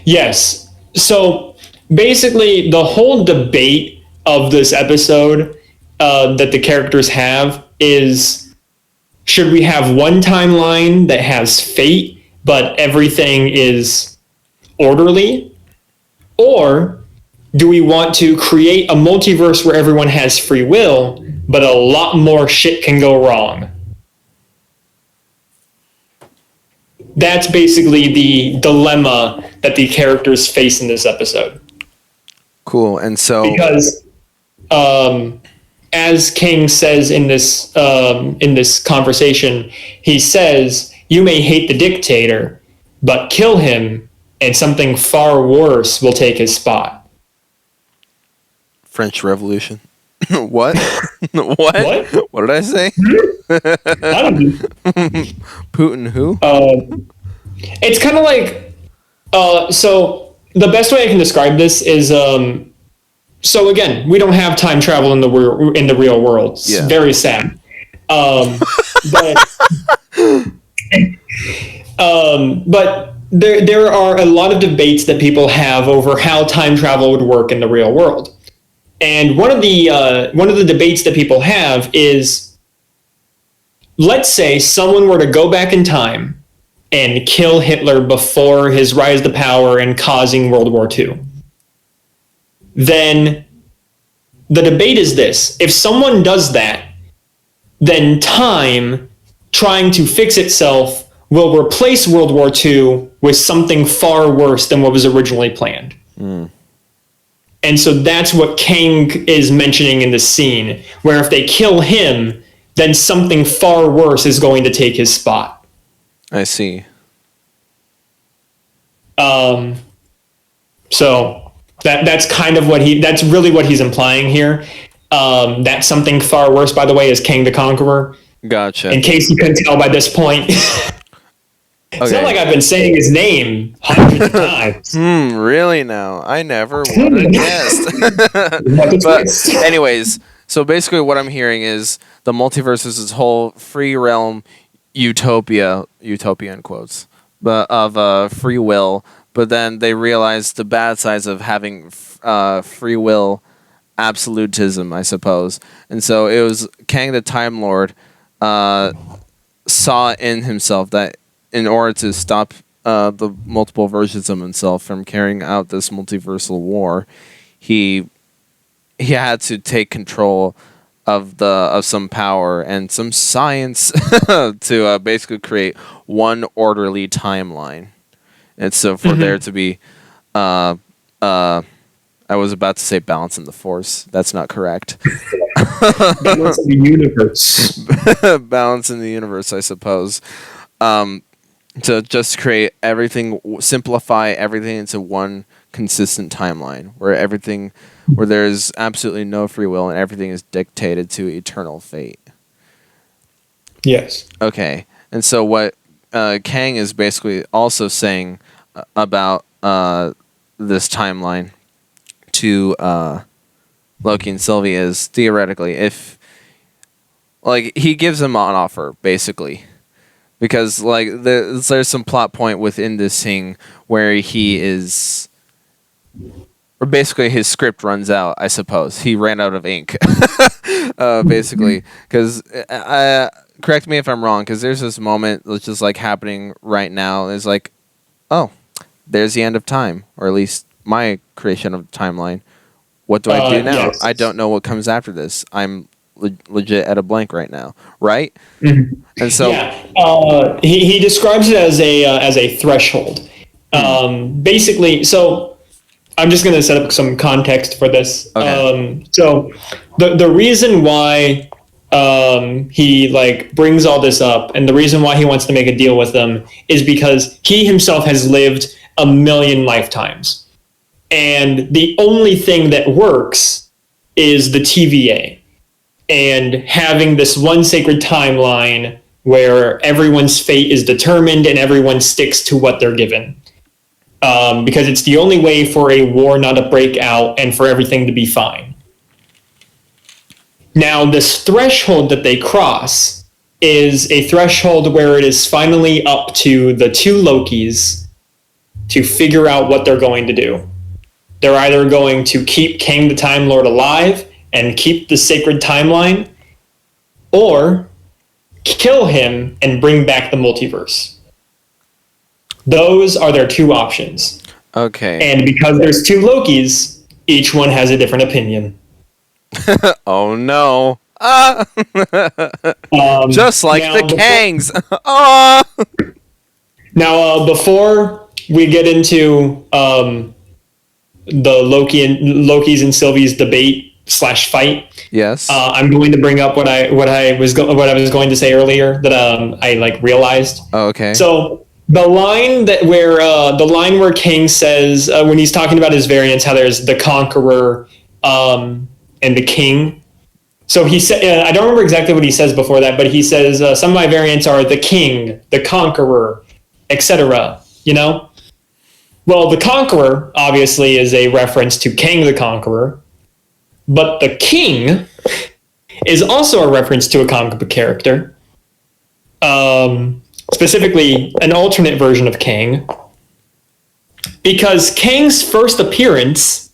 Yes. So basically, the whole debate of this episode that the characters have is, should we have one timeline that has fate, but everything is orderly? Or do we want to create a multiverse where everyone has free will, but a lot more shit can go wrong? That's basically the dilemma that the characters face in this episode. Cool. And so, because as King says in this conversation, he says, "You may hate the dictator, but kill him, and something far worse will take his spot." French Revolution. What? What? What? What did I say? I don't know. Putin who? It's kind of like, so the best way I can describe this is, so again, we don't have time travel in the real world. It's very sad. But there are a lot of debates that people have over how time travel would work in the real world. And one of the debates that people have is, let's say someone were to go back in time and kill Hitler before his rise to power and causing World War II. Then the debate is this: if someone does that, then time, trying to fix itself, will replace World War II with something far worse than what was originally planned. And so that's what Kang is mentioning in this scene, where if they kill him, then something far worse is going to take his spot. I see. So that's kind of that's really what he's implying here. That something far worse, by the way, is Kang the Conqueror. Gotcha. In case you couldn't tell by this point. It's not like I've been saying his name hundreds of times. Really now? I never would have guessed. But anyways, so basically what I'm hearing is the multiverse is this whole free realm utopia in quotes, but of free will. But then they realize the bad sides of having free will absolutism, I suppose. And so it was Kang the Time Lord saw in himself that in order to stop the multiple versions of himself from carrying out this multiversal war, he had to take control of some power and some science to basically create one orderly timeline. And so for there to be I was about to say balance in the force. That's not correct. Balance in the universe. Balance in the universe, I suppose. To just create everything, simplify everything into one consistent timeline where there's absolutely no free will and everything is dictated to eternal fate. Yes. Okay. And so what Kang is basically also saying about this timeline to Loki and Sylvie is theoretically if he gives them an offer basically because there's some plot point within this thing where he is or basically his script runs out. I suppose he ran out of ink basically because correct me if I'm wrong because there's this moment that's just happening right now. It's oh, there's the end of time, or at least my creation of the timeline. What do I do now? Yes. I don't know what comes after this. I'm legit at a blank right now, right? Mm-hmm. And so, he describes it as a threshold. Basically, so I'm just going to set up some context for this. Okay. So the reason why he brings all this up, and the reason why he wants to make a deal with them is because he himself has lived 1,000,000 lifetimes. And the only thing that works is the TVA. And having this one sacred timeline where everyone's fate is determined and everyone sticks to what they're given. Because it's the only way for a war not to break out and for everything to be fine. Now, this threshold that they cross is a threshold where it is finally up to the two Lokis to figure out what they're going to do. They're either going to keep Kang the Time Lord alive and keep the sacred timeline, or kill him and bring back the multiverse. Those are their two options. okay. And because there's two Lokis, each one has a different opinion. Oh no. Just like now, the before- Kangs. Ah. Now, before we get into the Loki's and Sylvie's debate / fight, Yes. I'm going to bring up what I was going to say earlier that I realized. Oh, okay. So the line where Kang says when he's talking about his variants, how there's the Conqueror and the King. So he said, I don't remember exactly what he says before that, but he says some of my variants are the King, the Conqueror, etc. Well, the Conqueror obviously is a reference to Kang the Conqueror, but the King is also a reference to a comic book character, specifically an alternate version of Kang, because Kang's first appearance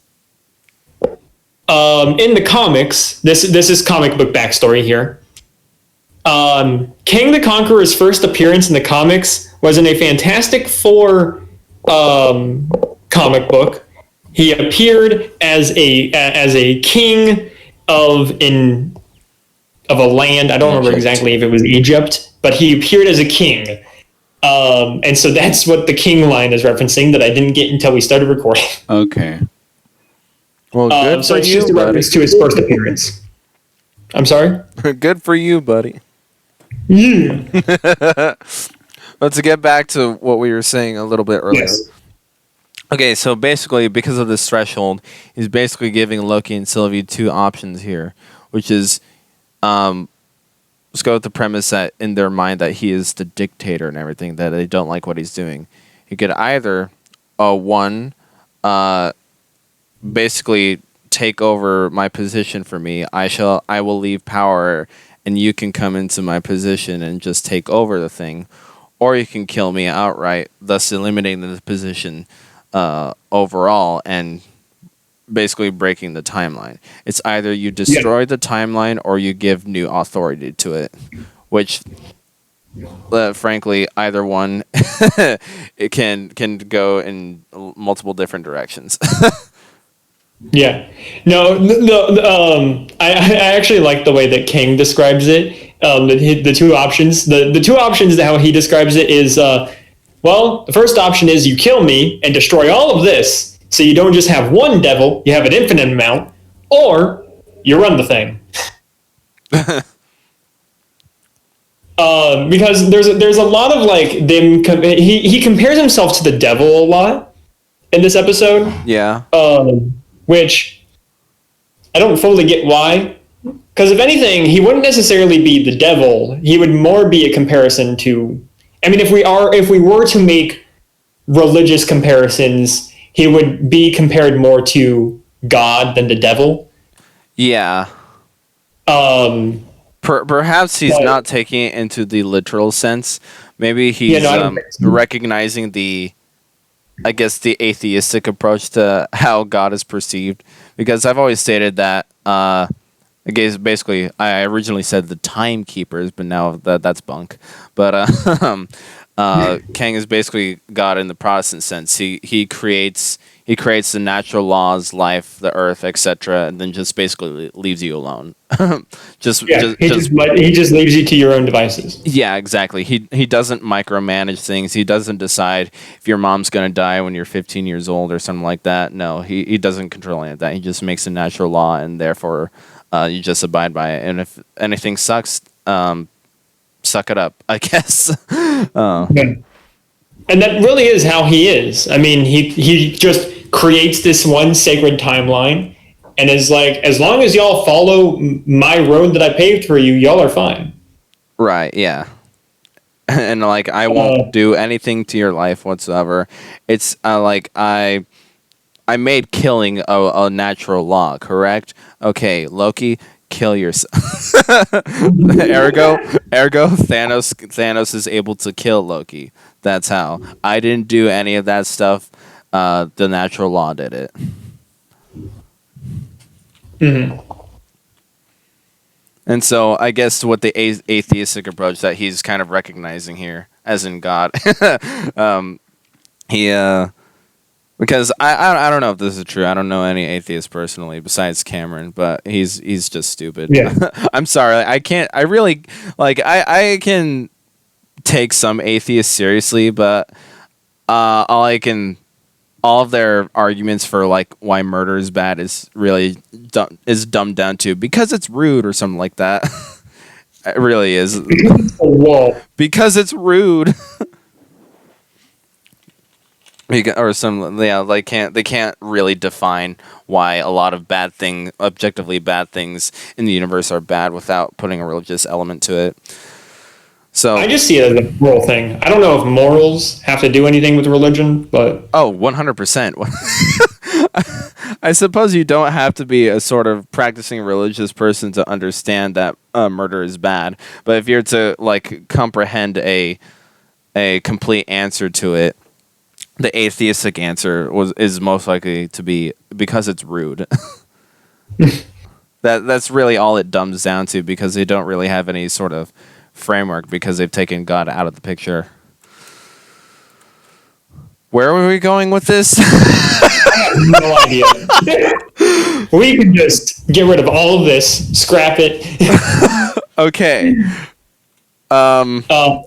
in the comics, this is comic book backstory here. Kang the Conqueror's first appearance in the comics was in a Fantastic Four comic book. He appeared as a king of a land. I don't remember exactly if it was Egypt, but he appeared as a king. And so that's what the king line is referencing that I didn't get until we started recording. Okay. Well, good So for it's you, just a buddy. reference to his first appearance. I'm sorry? Good for you, buddy. Yeah. But to get back to what we were saying a little bit earlier. Yes. Okay, so basically, because of this threshold, he's basically giving Loki and Sylvie two options here, which is let's go with the premise that in their mind that he is the dictator and everything, that they don't like what he's doing. He could either, basically take over my position for me. I will leave power, and you can come into my position and just take over the thing, or you can kill me outright, thus eliminating the position overall and basically breaking the timeline. It's either you destroy the timeline or you give new authority to it, which frankly either one it can go in multiple different directions. Yeah. No, I actually like the way that King describes it. The two options. The two options, how he describes it is, well, the first option is you kill me and destroy all of this, so you don't just have one devil, you have an infinite amount, or you run the thing. Because there's a lot of like them. He compares himself to the devil a lot in this episode. Yeah. Which I don't fully get why. Because if anything, he wouldn't necessarily be the devil. He would more be a comparison to. I mean, if we were to make religious comparisons, he would be compared more to God than the devil. Yeah. Perhaps he's not taking it into the literal sense. Maybe he's recognizing the atheistic approach to how God is perceived. Because I've always stated that, I guess basically, I originally said the timekeepers, but now that's bunk. But Kang is basically God in the Protestant sense. He creates the natural laws, life, the earth, etc., and then just basically leaves you alone. He just leaves you to your own devices. Yeah, exactly. He doesn't micromanage things. He doesn't decide if your mom's gonna die when you're 15 years old or something like that. No, he doesn't control any of that. He just makes a natural law, and therefore you just abide by it. And if anything sucks, suck it up, I guess. Yeah. And that really is how he is. I mean, he just creates this one sacred timeline and is like, as long as y'all follow my road that I paved for you, y'all are fine. Right, yeah. And like, I won't do anything to your life whatsoever. It's like I made killing a natural law, correct? Okay, Loki, kill yourself. Ergo, Thanos is able to kill Loki. That's how. I didn't do any of that stuff. The natural law did it. Mm-hmm. And so I guess what the atheistic approach that he's kind of recognizing here, as in God, because I don't know if this is true. I don't know any atheists personally besides Cameron, but he's just stupid. Yeah. I'm sorry. I can take some atheists seriously, but all of their arguments for like why murder is bad is really dumbed down to because it's rude or something like that. It really is. Whoa. Because it's rude. Or some, yeah, they can't really define why a lot of objectively bad things in the universe are bad without putting a religious element to it. So I just see it as a moral thing. I don't know if morals have to do anything with religion, but 100%. I suppose you don't have to be a sort of practicing religious person to understand that murder is bad. But if you're to like comprehend a complete answer to it, the atheistic answer is most likely to be because it's rude. That's really all it dumbs down to, because they don't really have any sort of framework because they've taken God out of the picture. Where were we going with this? I have no idea. We can just get rid of all of this, scrap it. Okay. So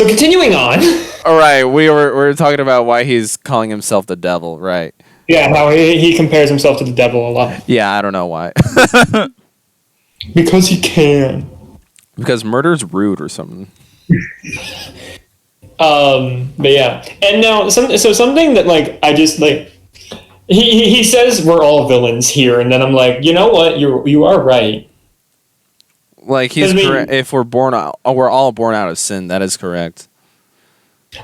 continuing on. All right, we were talking about why he's calling himself the devil, right? Yeah, how he compares himself to the devil a lot. Yeah, I don't know why. Because he can. Because murder's rude or something. But yeah, and now something that like I just like. He says we're all villains here, and then I'm like, you know what? You are right. Like he's I mean- correct. If we're born out, we're all born out of sin. That is correct.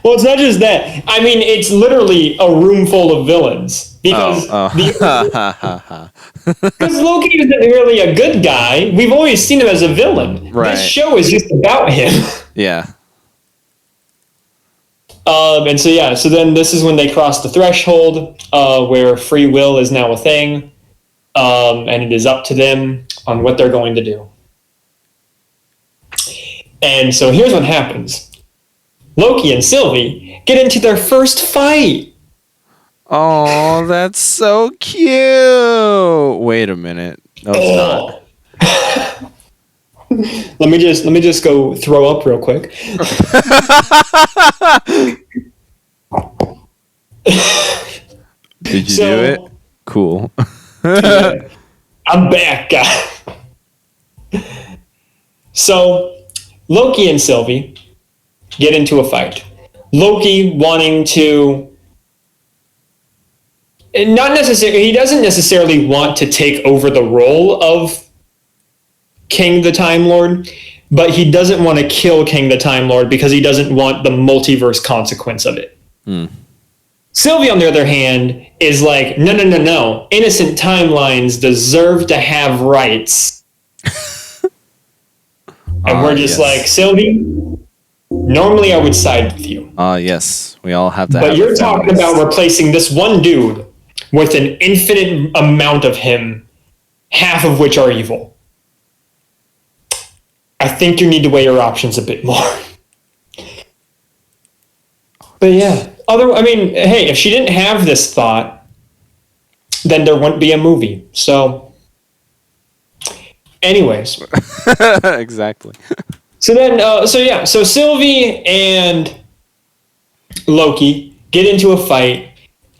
Well, it's not just that. I mean, it's literally a room full of villains because because Loki isn't really a good guy. We've always seen him as a villain. Right. This show is just about him. Yeah. And so yeah, so then this is when they cross the threshold where free will is now a thing, and it is up to them on what they're going to do. And so here's what happens. Loki and Sylvie get into their first fight. Oh, that's so cute. Wait a minute. No, it's not. Let me just go throw up real quick. Did you So- do it? Cool. I'm back, guys. So Loki and Sylvie get into a fight. Loki wanting to not necessarily, he doesn't necessarily want to take over the role of King the Time Lord, but he doesn't want to kill King the Time Lord because he doesn't want the multiverse consequence of it. Sylvie, on the other hand, is like, no. Innocent timelines deserve to have rights. And we're just yes. like, Sylvie, normally I would side with you. Yes. We all have to But have you're a talking feminist. about replacing this one dude with an infinite amount of him, half of which are evil. I think you need to weigh your options a bit more. But yeah, hey, if she didn't have this thought, then there wouldn't be a movie. So, anyways, Exactly. so Sylvie and Loki get into a fight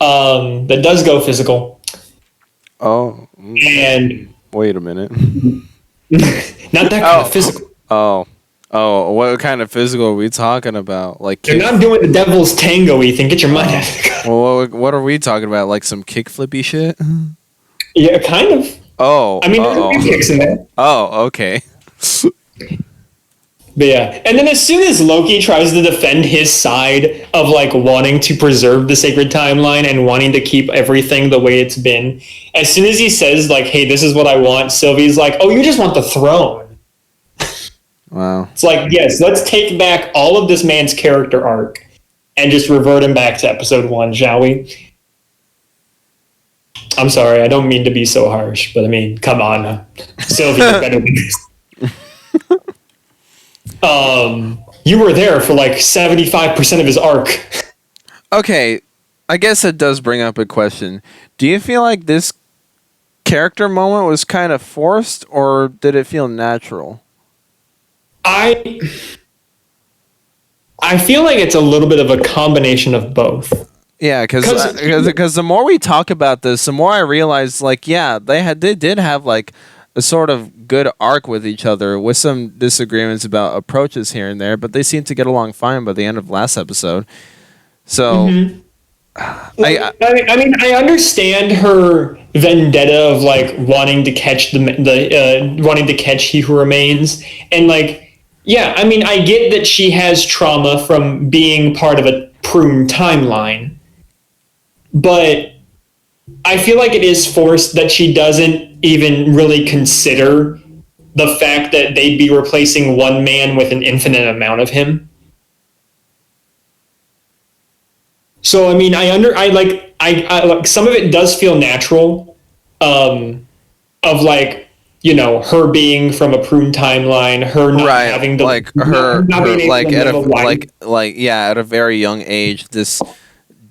that does go physical, Oh, and wait a minute. not that kind of physical. Oh, what kind of physical are we talking about? Like, They're not doing the devil's tango, Ethan. Get your mind out of it. well, what are we talking about? Like some kick flippy shit? Yeah, kind of. Oh, I mean, there's a few kicks in there. oh, okay. But yeah, and then as soon as Loki tries to defend his side of like wanting to preserve the sacred timeline and wanting to keep everything the way it's been, as soon as he says like, "Hey, this is what I want," Sylvie's like, "Oh, you just want the throne." Wow. It's like, yes, let's take back all of this man's character arc and just revert him back to episode 1, shall we? I'm sorry, I don't mean to be so harsh, but I mean, come on, Sylvie, you're better than this. You were there for like 75% of his arc. Okay, I guess it does bring up a question. Do you feel like this character moment was kind of forced, or did it feel natural? I feel like it's a little bit of a combination of both. Yeah, because 'Cause- the more we talk about this, the more I realize, like, yeah, they did have like a sort of good arc with each other, with some disagreements about approaches here and there, but they seemed to get along fine by the end of last episode. So, I mean, I understand her vendetta of like wanting to catch wanting to catch He Who Remains, and like, yeah, I mean, I get that she has trauma from being part of a prune timeline, but I feel like it is forced that she doesn't even really consider the fact that they'd be replacing one man with an infinite amount of him. So I mean, I like some of it does feel natural, of like, you know, her being from a prune timeline, her not right, having the like her being able like to at a live life. like yeah, at a very young age, this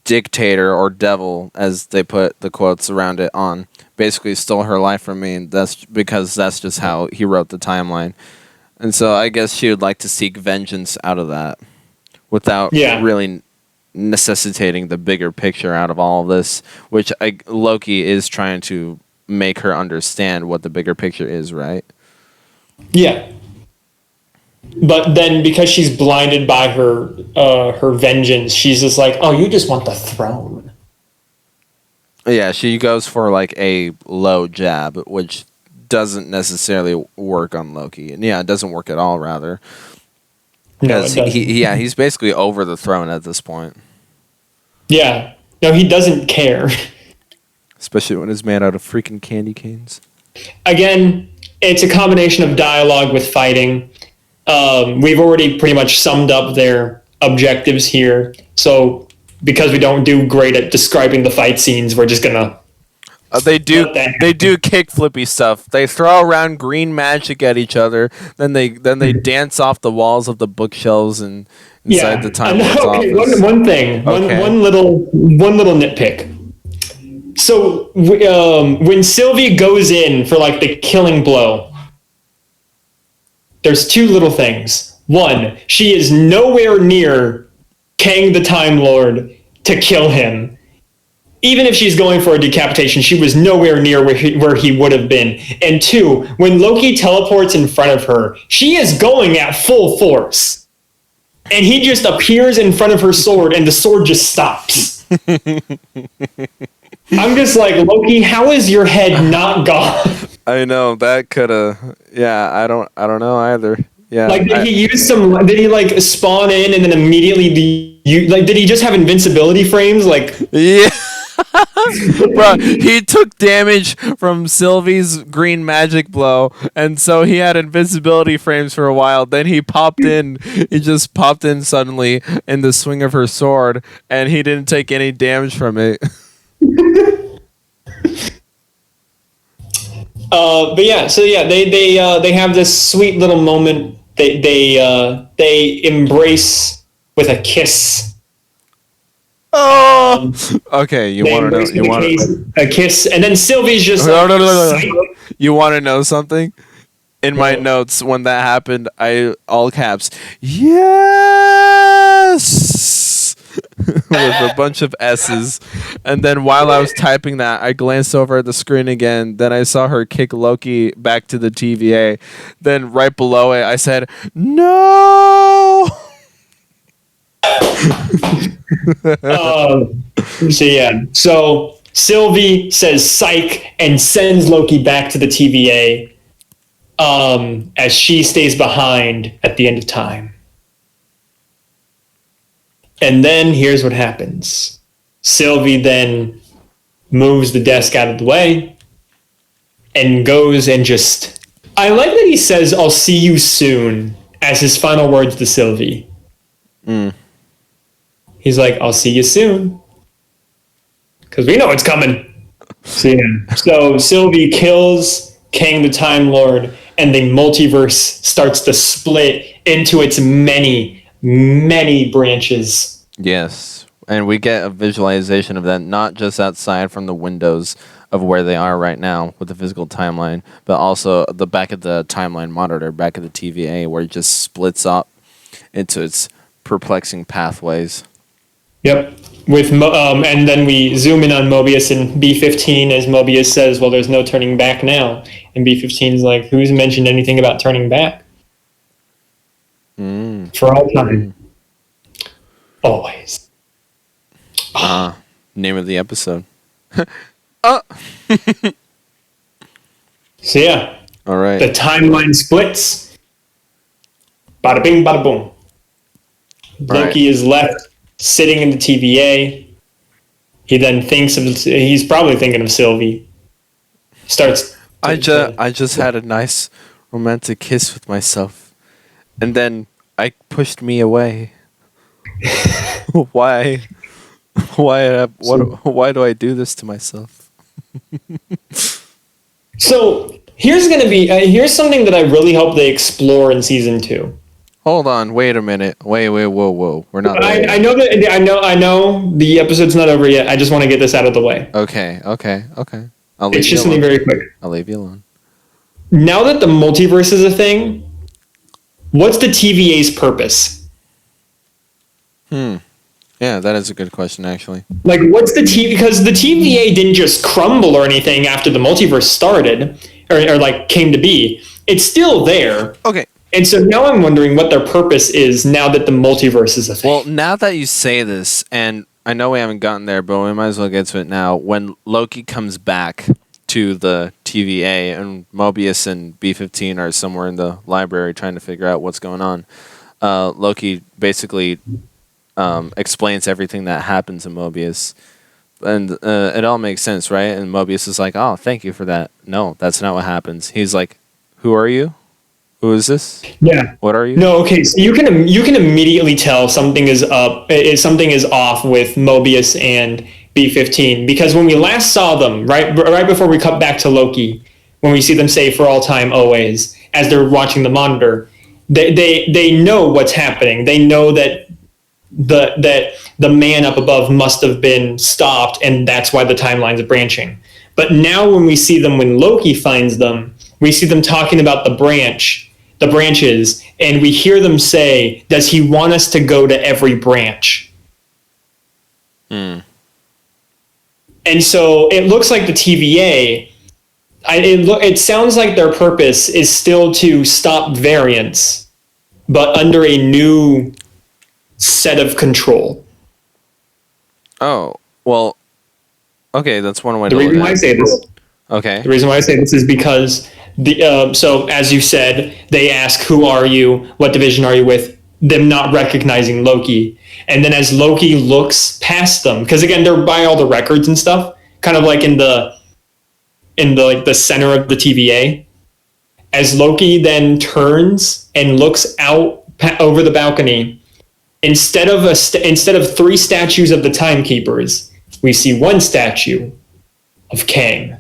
dictator or devil, as they put the quotes around it on, basically stole her life from me, and that's because that's just how he wrote the timeline. And so I guess she would like to seek vengeance out of that without really necessitating the bigger picture out of all of this, which Loki is trying to make her understand what the bigger picture is, right? Yeah. But then because she's blinded by her vengeance, she's just like, oh, you just want the throne. Yeah, she goes for like a low jab, which doesn't necessarily work on Loki. And yeah, it doesn't work at all, rather. No, Because it doesn't. he's basically over the throne at this point. Yeah. No, he doesn't care. Especially when it's made out of freaking candy canes. Again, it's a combination of dialogue with fighting. We've already pretty much summed up their objectives here. So because we don't do great at describing the fight scenes, we're just gonna. They do What the heck? they do kick flippy stuff. They throw around green magic at each other. Then they dance off the walls of the bookshelves and inside the Time Lord's Okay, office. one thing, Okay. one little nitpick. So when Sylvie goes in for like the killing blow, there's two little things. One, she is nowhere near Kang the Time Lord to kill him. Even if she's going for a decapitation, she was nowhere near where he would have been. And two, when Loki teleports in front of her, she is going at full force. And he just appears in front of her sword, and the sword just stops. I'm just like, Loki, how is your head not gone? I know that could have. Yeah, I don't know either. Yeah, Like, did he use some? Did he like spawn in and then immediately did he just have invincibility frames? Like, yeah. Bro, he took damage from Sylvie's green magic blow, and so he had invincibility frames for a while. Then he popped in. He just popped in suddenly in the swing of her sword, and he didn't take any damage from it. but yeah, so yeah, they have this sweet little moment. They embrace with a kiss. Oh, okay. You They want to know? embrace You with want a kiss, and then Sylvie's just No, like, no, no, no, no. You want to know something? In my notes, when that happened, I all caps yes with a bunch of S's, and then while I was typing that, I glanced over at the screen again. Then I saw her kick Loki back to the TVA. Then right below it, I said no. So yeah, so Sylvie says psych and sends Loki back to the TVA as she stays behind at the end of time. And then here's what happens. Sylvie then moves the desk out of the way and goes and just... I like that he says, "I'll see you soon," as his final words to Sylvie. He's like, "I'll see you soon." Because we know it's coming. So Sylvie kills Kang the Time Lord, and the multiverse starts to split into its many, many branches. Yes, and we get a visualization of that not just outside from the windows of where they are right now with the physical timeline, but also the back of the timeline monitor, back of the TVA, where it just splits up into its perplexing pathways. Yep. And then we zoom in on Mobius in B15 as Mobius says, "Well, there's no turning back now." And B15's like, "Who's mentioned anything about turning back?" For all time. Always. Name of the episode. So yeah, All right. the timeline splits. Bada bing, bada boom. Loki is left sitting in the TVA. He then he's probably thinking of Sylvie. Starts. I just had a nice romantic kiss with myself, and then I pushed me away. Why? Why do I do this to myself? So here's something that I really hope they explore in season 2. Hold on, wait a minute. Wait, whoa. We're not there. I know the episode's not over yet. I just want to get this out of the way. Okay. I'll leave It's you just something alone. very quick. I'll leave you alone. Now that the multiverse is a thing, what's the TVA's purpose? Yeah, that is a good question, actually. Like, what's the TV? Because the TVA didn't just crumble or anything after the multiverse started, or like came to be. It's still there. Okay. And so now I'm wondering what their purpose is now that the multiverse is a thing. Well, now that you say this, and I know we haven't gotten there, but we might as well get to it now. When Loki comes back to the TVA, and Mobius and B-15 are somewhere in the library trying to figure out what's going on. Loki basically explains everything that happens in Mobius, and it all makes sense, right? And Mobius is like, "Oh, thank you for that." No, that's not what happens. He's like, "Who are you? Who is this? Yeah. What are you?" No, okay. So you can immediately tell something is up. Something is off with Mobius and B-15, because when we last saw them, right before we cut back to Loki, when we see them say "for all time, always," as they're watching the monitor, they know what's happening. They know that the man up above must have been stopped, and that's why the timeline's branching. But now when we see them, when Loki finds them, we see them talking about the branches, and we hear them say, "Does he want us to go to every branch?" And so it looks like the TVA, it sounds like their purpose is still to stop variants, but under a new set of control. Oh, well, okay, that's one way The to look reason at why I it. say this Okay. The reason why I say this is because so as you said, they ask, "Who are you? What division are you with?" Them not recognizing Loki, and then as Loki looks past them, because again they're by all the records and stuff, kind of like in the like the center of the TVA. As Loki then turns and looks out over the balcony, instead of three statues of the Timekeepers, we see one statue of Kang.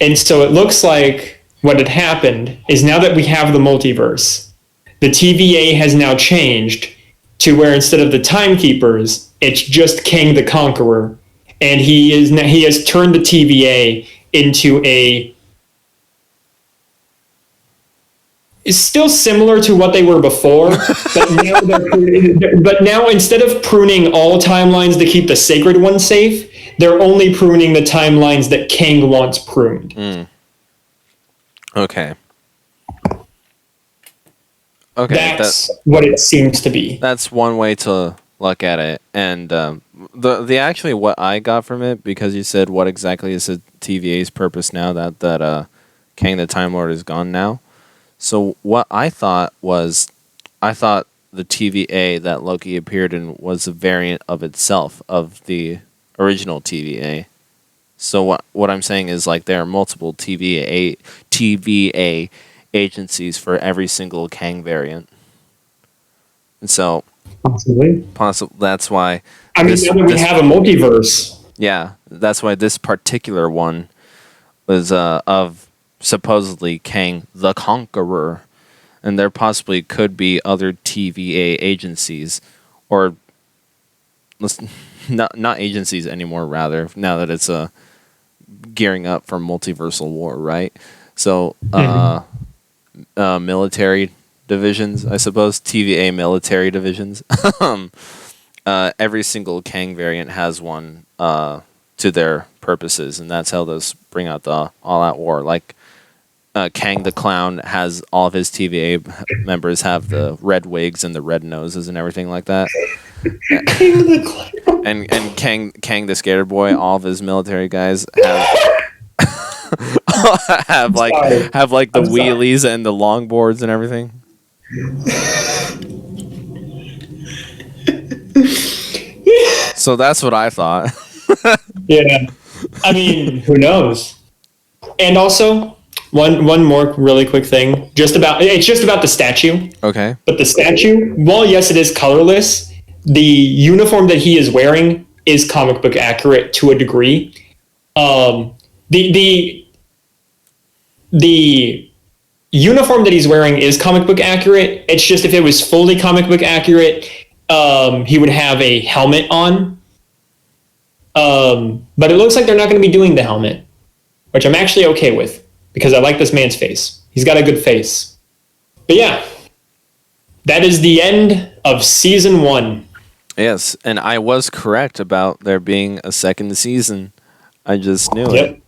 And so it looks like what had happened is, now that we have the multiverse, the TVA has now changed to where instead of the Timekeepers, it's just Kang the Conqueror. And he has turned the TVA into it's still similar to what they were before, but now instead of pruning all timelines to keep the sacred ones safe, they're only pruning the timelines that Kang wants pruned. Okay. That's what it seems to be. That's one way to look at it. And the actually what I got from it, because you said what exactly is the TVA's purpose now that Kang the Time Lord is gone now. So what I thought the TVA that Loki appeared in was a variant of itself, of the original TVA. So what I'm saying is, like, there are multiple TVA agencies for every single Kang variant. And so Possibly. That's why. I mean, now that we have a multiverse. Yeah, that's why this particular one was of supposedly Kang the Conqueror, and there possibly could be other TVA agencies, or not agencies anymore, rather, now that it's gearing up for multiversal war, right? So military divisions, I suppose, TVA military divisions. Every single Kang variant has one to their purposes, and that's how those bring out the all-out war. Like, Kang the Clown has all of his TVA members have the red wigs and the red noses and everything like that. Kang the Clown. And Kang the Skater Boy, all of his military guys have like the wheelies and the longboards and everything. So that's what I thought. Yeah. I mean, who knows? And also, one more really quick thing. It's just about the statue. Okay. But the statue, while yes, it is colorless, the uniform that he is wearing is comic book accurate to a degree. The uniform that he's wearing is comic book accurate. It's just, if it was fully comic book accurate, he would have a helmet on. But it looks like they're not going to be doing the helmet, which I'm actually okay with, because I like this man's face. He's got a good face. But yeah, that is the end of season 1. Yes, and I was correct about there being a second season. I just knew it.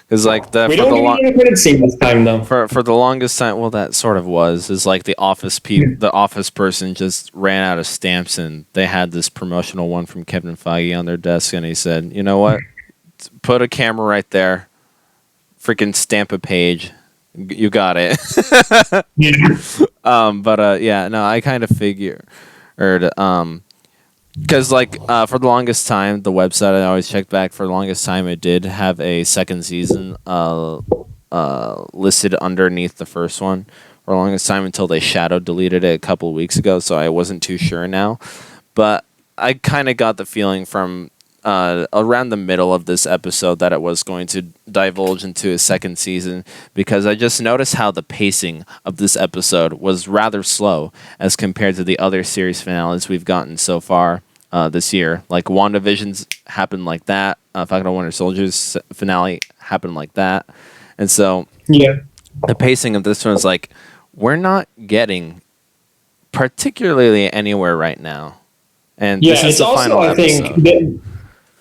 Because like we don't need any credit scene this time, though. For the longest time, well, that sort of is like the office the office person just ran out of stamps, and they had this promotional one from Kevin Feige on their desk, and he said, "You know what? put a camera right there. Freaking stamp a page. You got it. Yeah. No, I kind of figured, because for the longest time, the website I always checked back. For the longest time, it did have a second season listed underneath the first one. For the longest time until they shadow deleted it a couple of weeks ago, so I wasn't too sure now. But I kind of got the feeling from around the middle of this episode that it was going to divulge into a second season, because I just noticed how the pacing of this episode was rather slow as compared to the other series finales we've gotten so far this year. Like WandaVision's happened like that, Falcon and Winter Soldier's finale happened like that, and so Yeah. the pacing of this one is like, we're not getting particularly anywhere right now. And Yeah, this is it's the also, final I episode. think,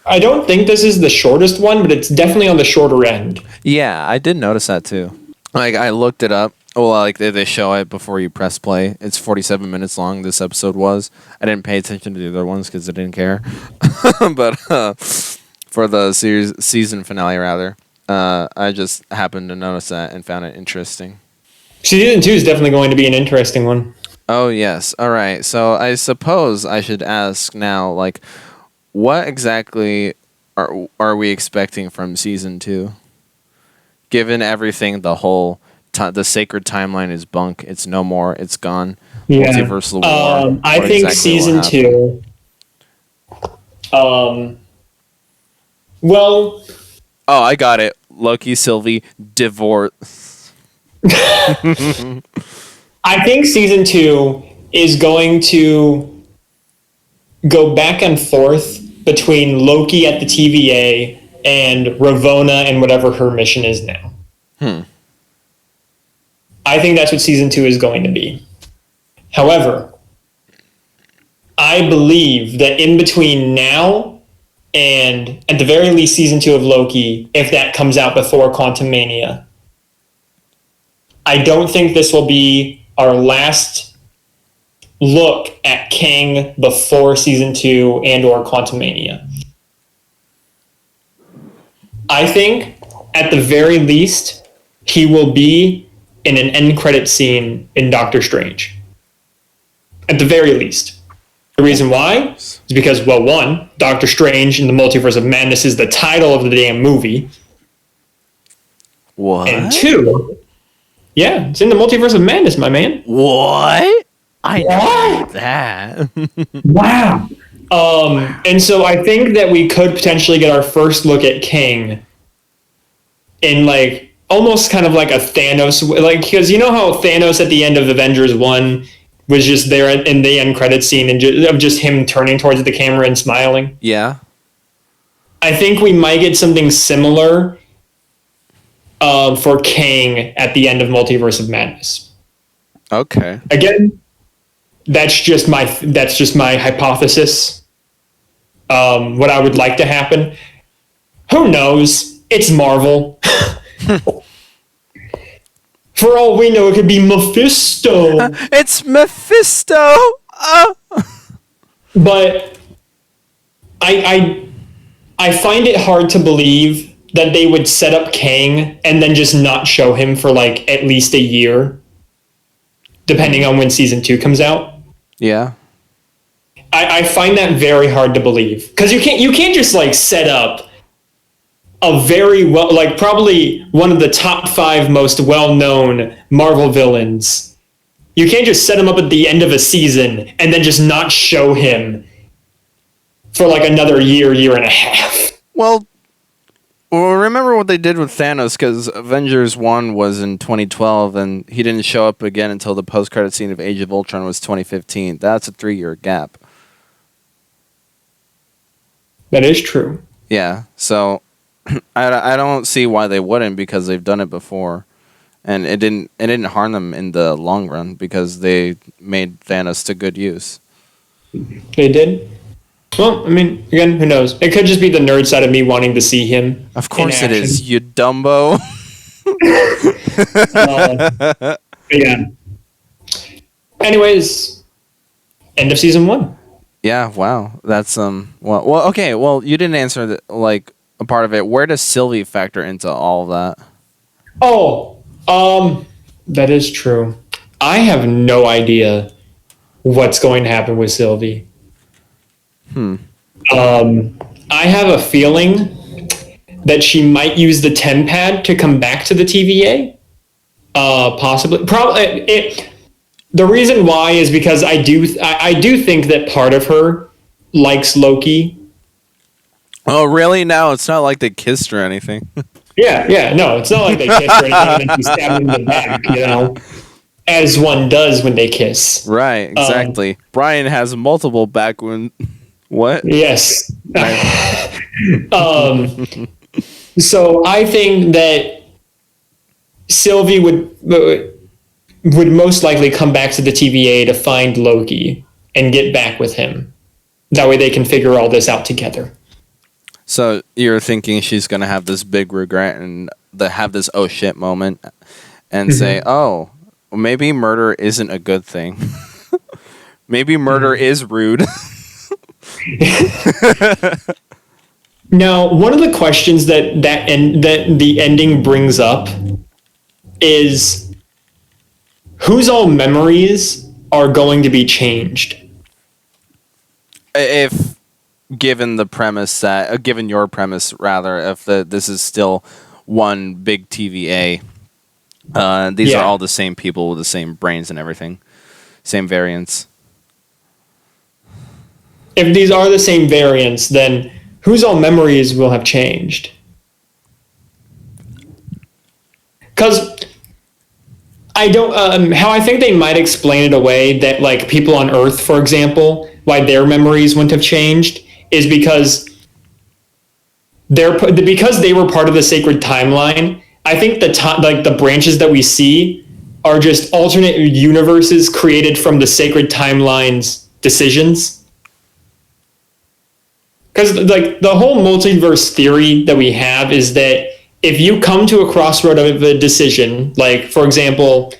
I don't think this is the shortest one, but it's definitely on the shorter end. Yeah, I did notice that too. Like, I looked it up. Well, like they show it before you press play. It's 47 minutes long. This episode was. I didn't pay attention to the other ones because I didn't care. But for the season finale, rather, I just happened to notice that and found it interesting. Season 2 is definitely going to be an interesting one. Oh yes. All right. So I suppose I should ask now, like, what exactly are we expecting from season 2? Given everything, the whole the sacred timeline is bunk. It's no more. It's gone. Yeah. Multiversal war. I What think exactly season will happen? 2. Well, Oh, I got it. Loki, Sylvie, divorce. I think season 2 is going to go back and forth between Loki at the TVA and Ravonna and whatever her mission is now. I think that's what season 2 is going to be. However, I believe that in between now and at the very least season 2 of Loki, if that comes out before Quantumania, I don't think this will be our last look at Kang before season 2 and or Quantumania. I think at the very least he will be in an end credit scene in Doctor Strange. At the very least. The reason why is because, well, one, Doctor Strange in the Multiverse of Madness is the title of the damn movie. What? And two, yeah, it's in the Multiverse of Madness, my man. What? I know What? that. Wow. And so I think that we could potentially get our first look at King in like almost kind of like a Thanos, like, because you know how Thanos at the end of Avengers 1 was just there in the end credit scene and of just him turning towards the camera and smiling? Yeah. I think we might get something similar for Kang at the end of Multiverse of Madness. Okay. Again, that's just my hypothesis. What I would like to happen. Who knows? It's Marvel. For all we know, it could be Mephisto. It's Mephisto. But I find it hard to believe that they would set up Kang and then just not show him for like at least a year, depending on when season 2 comes out. Yeah. I find that very hard to believe, because you can't just like set up a very well, like probably one of the top 5 most well-known Marvel villains. You can't just set him up at the end of a season and then just not show him for like another year and a half. Well, remember what they did with Thanos, because Avengers 1 was in 2012, and he didn't show up again until the post-credit scene of Age of Ultron was 2015. That's a 3-year gap. That is true. Yeah, so I don't see why they wouldn't, because they've done it before, and it didn't harm them in the long run because they made Thanos to good use. They did. Well, I mean, again, who knows? It could just be the nerd side of me wanting to see him. Of course in it is, you Dumbo. Yeah. Anyways, end of season 1. Yeah, wow. That's well okay, well, you didn't answer the, like, a part of it. Where does Sylvie factor into all of that? Oh, that is true. I have no idea what's going to happen with Sylvie. I have a feeling that she might use the TemPad to come back to the TVA. Possibly. Probably. The reason why is because I do think that part of her likes Loki. Oh, really? Now it's not like they kissed or anything. Yeah. No, it's not like they kiss or anything and then she stabbed him in the back, as one does when they kiss. Right, exactly. Brian has multiple back wounds. What? Yes. So I think that Sylvie would most likely come back to the TVA to find Loki and get back with him. That way they can figure all this out together. So you're thinking she's gonna have this big regret and have this oh shit moment and say, oh, maybe murder isn't a good thing. Maybe murder is rude. Now, one of the questions that the ending brings up is whose all memories are going to be changed? If given the premise that, given your premise rather, if this is still one big TVA, these are all the same people with the same brains and everything, same variants. If these are the same variants, then whose all memories will have changed? Because I don't. How I think they might explain it away that, like, people on Earth, for example, why their memories wouldn't have changed is because they were part of the sacred timeline. I think the branches that we see are just alternate universes created from the sacred timeline's decisions. Because, like, the whole multiverse theory that we have is that if you come to a crossroad of a decision, like, for example,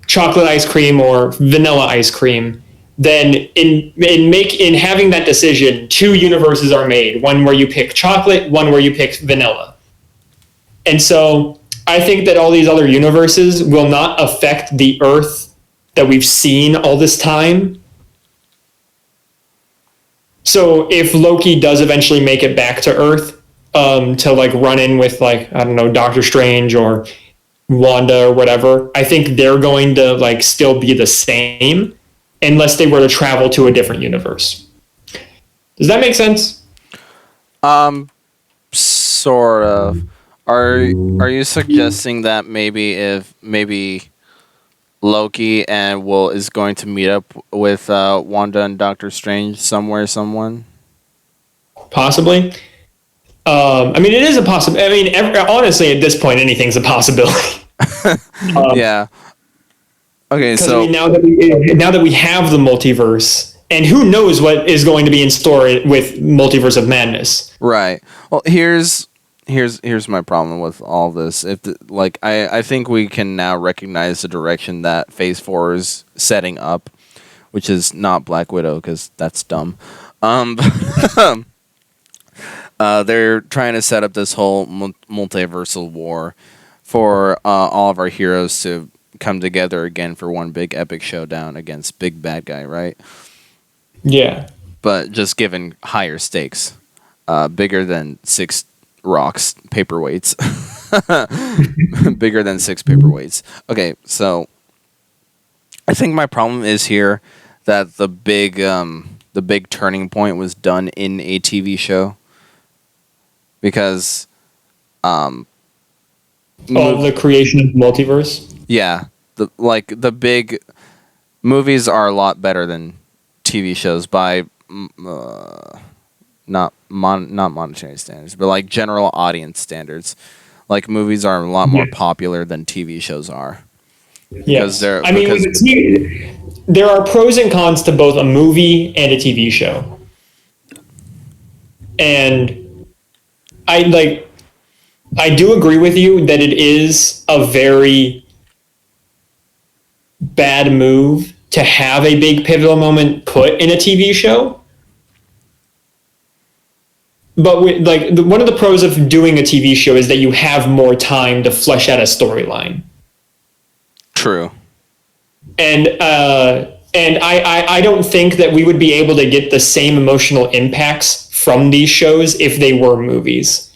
chocolate ice cream or vanilla ice cream, then in having that decision, two universes are made. One where you pick chocolate, one where you pick vanilla. And so I think that all these other universes will not affect the Earth that we've seen all this time. So if Loki does eventually make it back to Earth, to, like, run in with, like, I don't know, Doctor Strange or Wanda or whatever, I think they're going to, like, still be the same unless they were to travel to a different universe. Does that make sense? Sort of. Are you suggesting that maybe Loki and is going to meet up with Wanda and Doctor Strange someone? Possibly. I mean, it is a possibility. I mean, honestly, at this point, anything's a possibility. Yeah. Okay, so now that we have the multiverse, and who knows what is going to be in store with Multiverse of Madness. Right. Well, here's my problem with all this. I think we can now recognize the direction that Phase 4 is setting up, which is not Black Widow because that's dumb. They're trying to set up this whole multiversal war for all of our heroes to come together again for one big epic showdown against big bad guy, right? Yeah. But just given higher stakes, bigger than 6 rocks, paperweights. Bigger than 6 paperweights. Okay, so I think my problem is here that the big turning point was done in a TV show. Because the creation of multiverse? Yeah. The big movies are a lot better than TV shows by not monetary standards, but like general audience standards. Like, movies are a lot more popular than TV shows are. Yes. There are pros and cons to both a movie and a TV show. And I do agree with you that it is a very bad move to have a big pivotal moment put in a TV show. but one of the pros of doing a TV show is that you have more time to flesh out a storyline. True. And I don't think that we would be able to get the same emotional impacts from these shows if they were movies.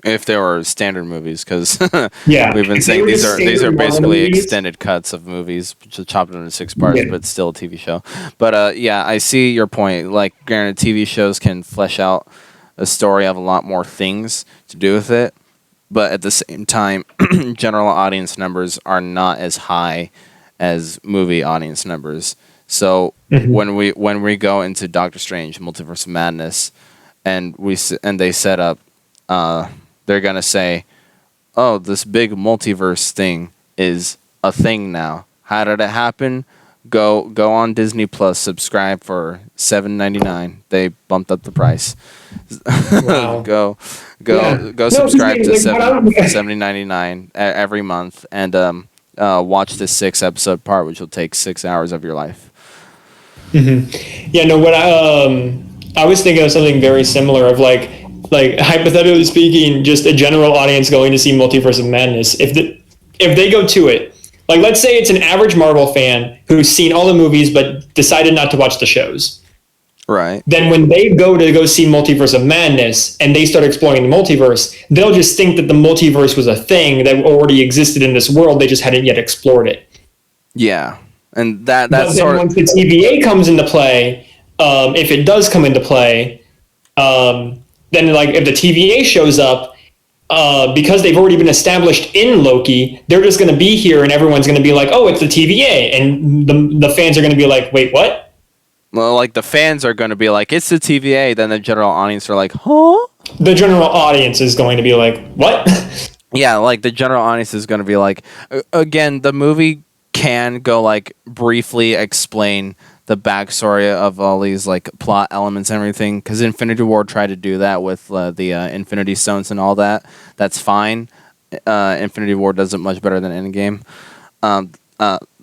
If there were standard movies, because Yeah, we've been if they saying were these just are standard basically movies- extended cuts of movies, chopped into 6 parts, Yeah. but still a TV show. But yeah, I see your point. Like, granted, TV shows can flesh out a story, have a lot more things to do with it, but at the same time, general audience numbers are not as high as movie audience numbers. So when we go into Doctor Strange, Multiverse of Madness, and they set up. They're gonna say, "Oh, this big multiverse thing is a thing now. How did it happen? Go on Disney Plus, subscribe for $7.99. They bumped up the price. Wow. go Yeah. No, subscribe to like, what I'm- $7.99 every month, and watch this 6-episode part, which will take 6 hours of your life." Yeah, no, what I was thinking of something very similar of like hypothetically speaking, just a general audience going to see Multiverse of Madness. If they go to it, like let's say it's an average Marvel fan who's seen all the movies but decided not to watch the shows. Right. Then when they go see Multiverse of Madness and they start exploring the multiverse, they'll just think that the multiverse was a thing that already existed in this world. They just hadn't yet explored it. Yeah, and But that's then sort of. once the TVA comes into play, if it does come into play, then like if the TVA shows up, because they've already been established in Loki, they're just going to be here, and everyone's going to be like, "Oh, it's the TVA," and the fans are going to be like, "Wait, what?" Well, like the fans are going to be like, "It's the TVA." Then the general audience are like, "Huh?" The general audience is going to be like, "What?" Yeah, like the general audience is going to be like, again, the movie can go like briefly explain the backstory of all these like plot elements and everything, because Infinity War tried to do that with the Infinity Stones and all that. That's fine. Infinity War does it much better than Endgame.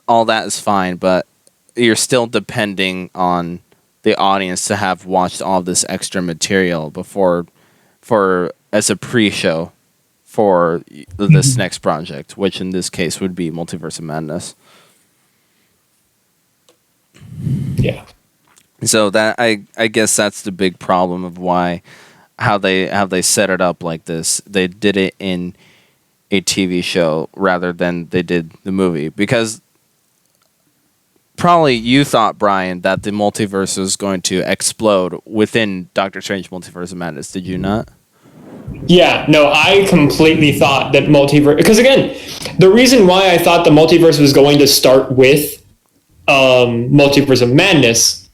All that is fine, but you're still depending on the audience to have watched all this extra material before, as a pre-show for this next project, which in this case would be Multiverse of Madness. Yeah. So that I guess that's the big problem of how they set it up like this. They did it in a TV show rather than they did the movie, because probably you thought, Brian, that the multiverse was going to explode within Doctor Strange Multiverse of Madness. Did you not? Yeah, no, I completely thought that multiverse, because again, the reason why I thought the multiverse was going to start with Multiverse of Madness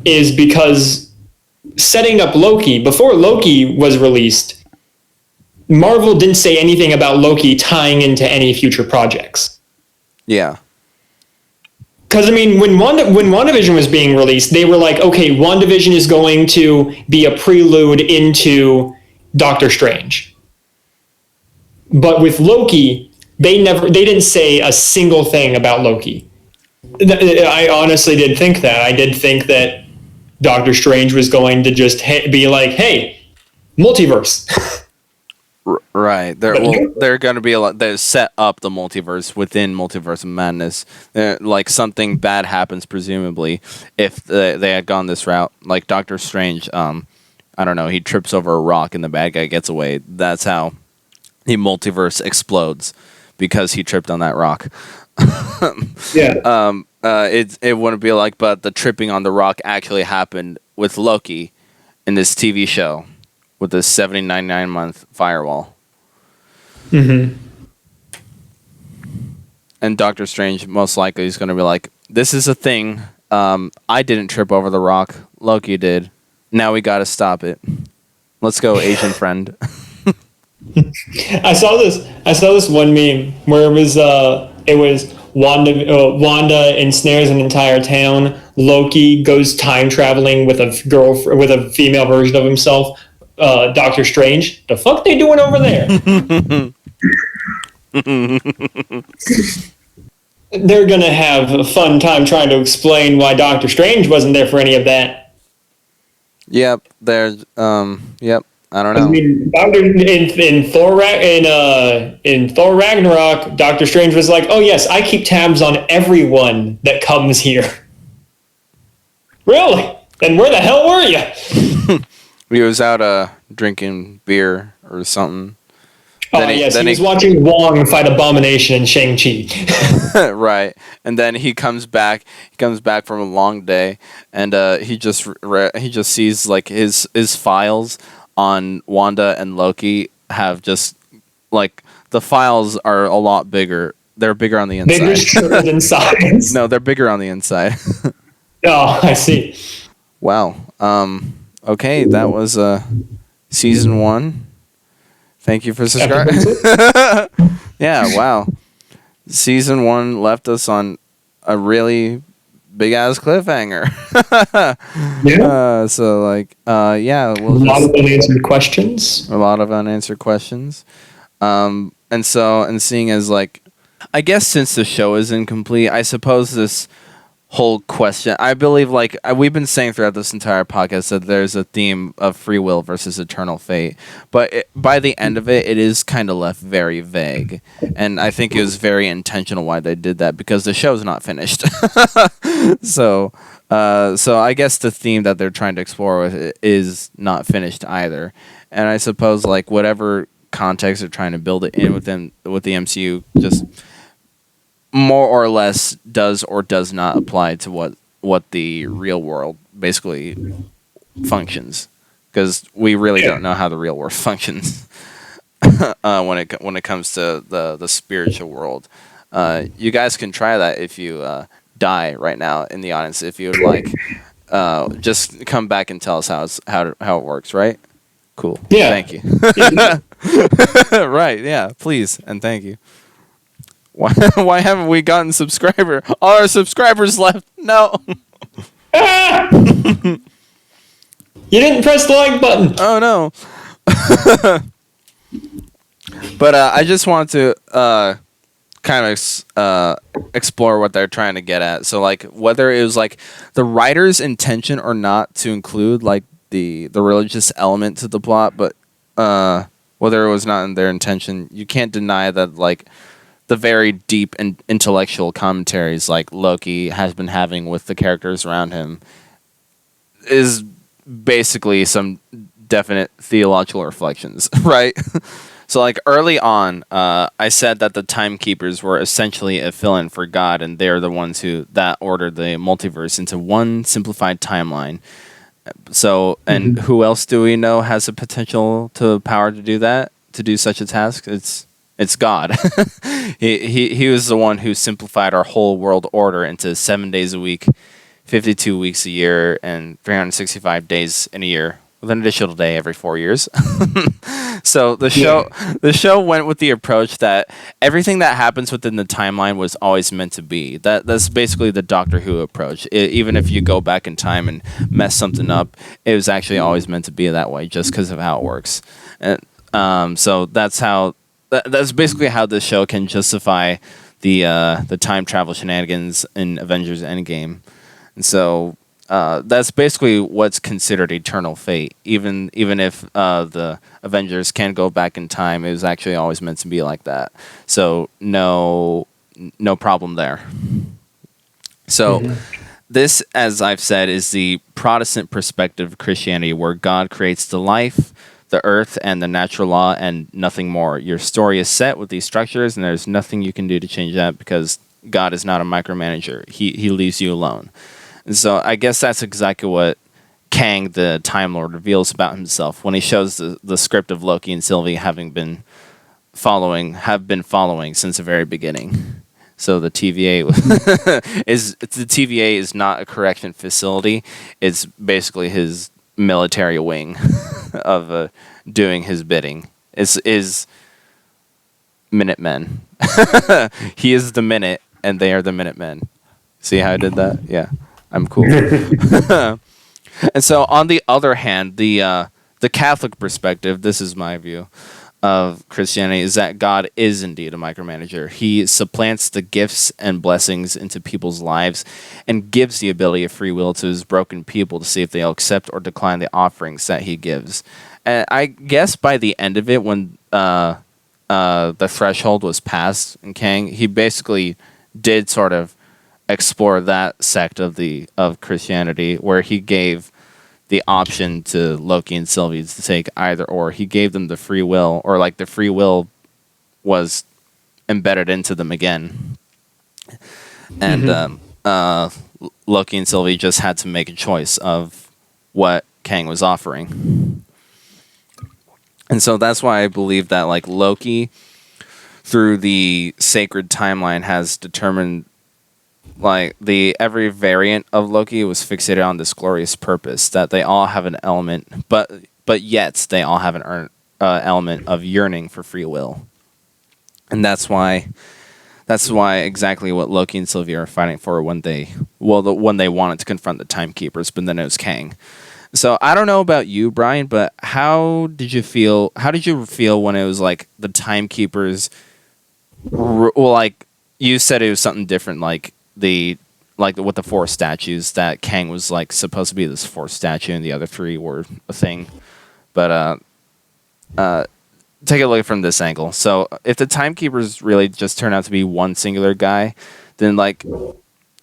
is because setting up Loki, before Loki was released, Marvel didn't say anything about Loki tying into any future projects. Yeah. Because, I mean, when WandaVision was being released, they were like, okay, WandaVision is going to be a prelude into Doctor Strange. But with Loki, they didn't say a single thing about Loki. I honestly did think that. I did think that Doctor Strange was going to just be like, hey, multiverse. Right. They're going to be they set up the multiverse within Multiverse of Madness. Like something bad happens, presumably, if they had gone this route. Like Doctor Strange, I don't know, he trips over a rock and the bad guy gets away. That's how the multiverse explodes, because he tripped on that rock. Yeah. It wouldn't be like, but the tripping on the rock actually happened with Loki in this TV show with this 79-month firewall. Mm-hmm. And Doctor Strange most likely is going to be like, this is a thing. I didn't trip over the rock. Loki did. Now we got to stop it. Let's go, Asian friend. I saw this one meme where it was Wanda ensnares an entire town. Loki goes time traveling with a female version of himself. Doctor Strange, the fuck they doing over there? They're gonna have a fun time trying to explain why Doctor Strange wasn't there for any of that. Yep. There's. Yep. I don't I know. mean, in Thor Ragnarok, Doctor Strange was like, "Oh yes, I keep tabs on everyone that comes here." Really? And where the hell were you? He was out drinking beer or something. Oh yes, he was watching Wong fight Abomination in Shang-Chi. Right, and then he comes back. He comes back from a long day, and he just sees like his files on Wanda and Loki have just like the files are a lot bigger. They're bigger on the They inside. just tripled in size. No, they're bigger on the inside. Oh, I see. Wow. Okay, that was season 1. Thank you for subscribing. Yeah, wow. Season 1 left us on a really big ass cliffhanger. Yeah. So like, yeah, A lot of unanswered questions. a lot of unanswered questions. And seeing as like, I guess since the show is incomplete, I suppose this whole question, I believe like we've been saying throughout this entire podcast that there's a theme of free will versus eternal fate, but by the end of it, it is kind of left very vague, and I think it was very intentional why they did that because the show's not finished. So I guess the theme that they're trying to explore with it is not finished either, and I suppose like whatever context they're trying to build it in with the MCU just more or less does or does not apply to what the real world basically functions, because we really don't know how the real world functions when it comes to the spiritual world. You guys can try that if you die right now in the audience. If you would like, just come back and tell us how it works. Right? Cool. Yeah. Thank you. Right. Yeah. Please and thank you. Why haven't we gotten subscriber? All our subscribers left. No. Ah! You didn't press the like button. Oh no. But I just want to kind of explore what they're trying to get at. So like whether it was like the writer's intention or not to include like the religious element to the plot, but whether it was not in their intention, you can't deny that like the very deep and intellectual commentaries like Loki has been having with the characters around him is basically some definite theological reflections, right? So like early on, I said that the Timekeepers were essentially a fill-in for God, and they're the ones that ordered the multiverse into one simplified timeline. So, and who else do we know has the potential to power to do that, to do such a task? It's God. he was the one who simplified our whole world order into 7 days a week, 52 weeks a year, and 365 days in a year, with an additional day every 4 years. So the show went with the approach that everything that happens within the timeline was always meant to be. That's basically the Doctor Who approach. Even if you go back in time and mess something up, it was actually always meant to be that way, just because of how it works. And so that's how. That's basically how this show can justify the time travel shenanigans in Avengers Endgame, and so that's basically what's considered eternal fate. Even if the Avengers can go back in time, it was actually always meant to be like that. So no problem there. So this, as I've said, is the Protestant perspective of Christianity, where God creates the life, the earth, and the natural law, and nothing more. Your story is set with these structures, and there's nothing you can do to change that because God is not a micromanager. He leaves you alone. And so I guess that's exactly what Kang, the Time Lord, reveals about himself when he shows the script of Loki and Sylvie have been following since the very beginning. So the TVA is not a correction facility. It's basically his military wing of doing his bidding. Is Minutemen. He is the Minute, and they are the Minutemen. See how I did that? Yeah, I'm cool. And so, on the other hand, the Catholic perspective, this is my view. of Christianity is that God is indeed a micromanager. He supplants the gifts and blessings into people's lives and gives the ability of free will to his broken people to see if they'll accept or decline the offerings that he gives. And I guess by the end of it, when the threshold was passed in Kang, he basically did sort of explore that sect of Christianity where he gave the option to Loki and Sylvie to take either or. He gave them the free will, or like the free will was embedded into them again. And Loki and Sylvie just had to make a choice of what Kang was offering. And so that's why I believe that like Loki, through the sacred timeline, has determined like every variant of Loki was fixated on this glorious purpose that they all have an element, but yet they all have an element of yearning for free will, and that's why exactly what Loki and Sylvie are fighting for when they wanted to confront the Timekeepers, but then it was Kang. So I don't know about you, Brian, but how did you feel? How did you feel when it was like the Timekeepers? Well, like you said, it was something different, like with the four statues, that Kang was like supposed to be this fourth statue and the other three were a thing. But take a look from this angle. So if the Timekeepers really just turn out to be one singular guy, then like,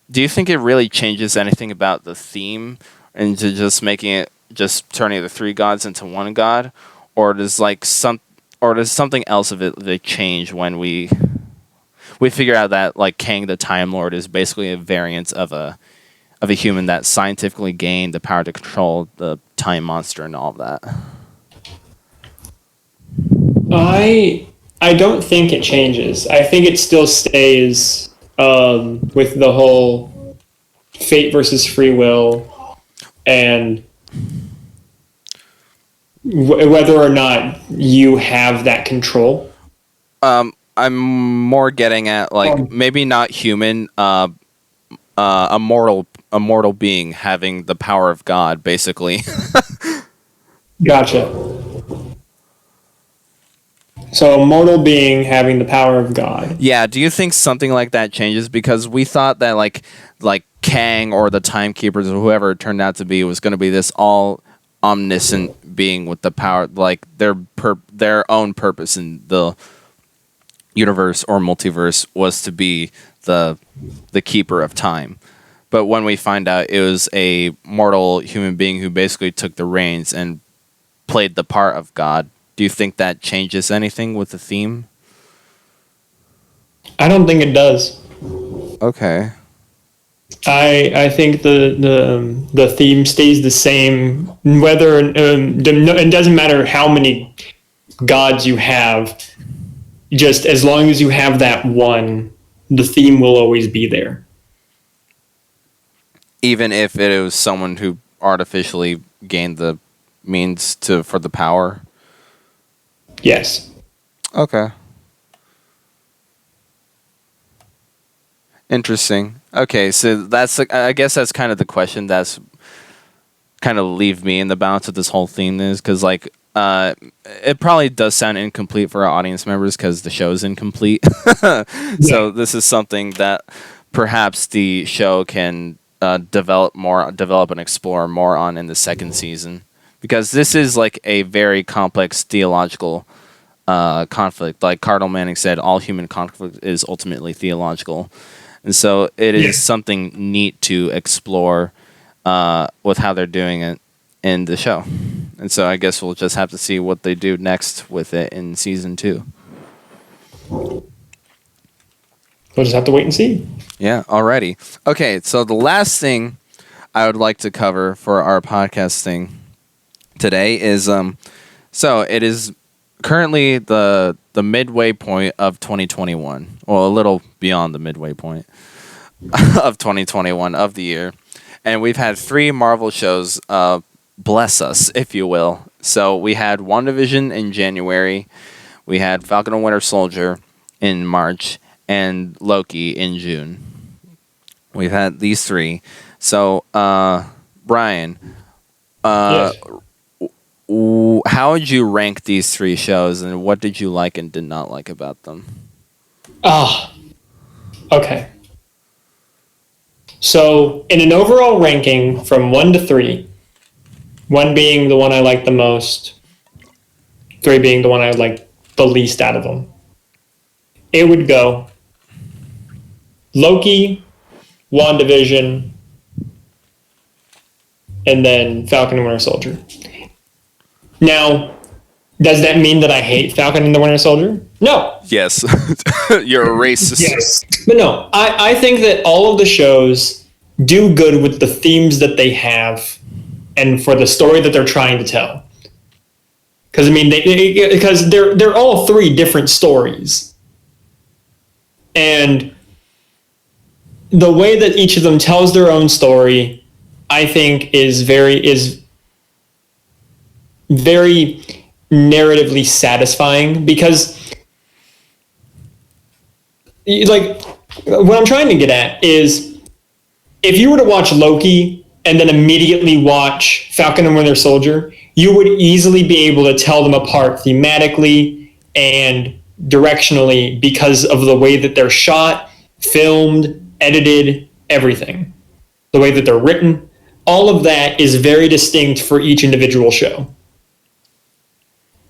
do you think it really changes anything about the theme into just making it just turning the three gods into one god, or does something else of it they change when we figure out that like Kang the Time Lord is basically a variant of a human that scientifically gained the power to control the time monster and all of that? I don't think it changes. I think it still stays with the whole fate versus free will, and whether or not you have that control. I'm more getting at like maybe not human, a mortal being having the power of God, basically. Gotcha. So a mortal being having the power of God. Yeah, do you think something like that changes? Because we thought that like Kang or the Timekeepers or whoever it turned out to be was going to be this all omniscient being with the power, like their own purpose in the universe or multiverse was to be the keeper of time. But when we find out it was a mortal human being who basically took the reins and played the part of God, do you think that changes anything with the theme? I don't think it does. Okay. I think the theme stays the same, whether it doesn't matter how many gods you have. Just as long as you have that one, the theme will always be there. Even if it was someone who artificially gained the means for the power? Yes. Okay. Interesting. Okay, so I guess that's kind of the question that's kind of leave me in the balance of this whole theme is because like it probably does sound incomplete for our audience members because the show is incomplete. So this is something that perhaps the show can develop and explore more on in the second season, because this is like a very complex theological conflict. Like Cardinal Manning said, all human conflict is ultimately theological. And so it is something neat to explore with how they're doing it in the show. And so I guess we'll just have to see what they do next with it in season 2. We'll just have to wait and see. Yeah, alrighty. Okay, so the last thing I would like to cover for our podcast thing today is so it is currently the midway point of 2021. Well, a little beyond the midway point of 2021 of the year. And we've had 3 Marvel shows bless us, if you will. So we had WandaVision in January, we had Falcon and Winter Soldier in March, and Loki in June. We've had these 3. So, Brian, Yes. how would you rank these 3 shows, and what did you like and did not like about them? Okay. So, in an overall ranking from 1 to 3, 1 being the one I like the most, 3 being the one I like the least out of them, it would go Loki, WandaVision, and then Falcon and Winter Soldier. Now, does that mean that I hate Falcon and the Winter Soldier? No. Yes. You're a racist. Yes. But no, I think that all of the shows do good with the themes that they have and for the story that they're trying to tell. Because, I mean, because they're all 3 different stories. And the way that each of them tells their own story, I think, is very narratively satisfying, because, like, what I'm trying to get at is, if you were to watch Loki and then immediately watch Falcon and Winter Soldier, you would easily be able to tell them apart thematically and directionally because of the way that they're shot, filmed, edited, everything. The way that they're written, all of that is very distinct for each individual show.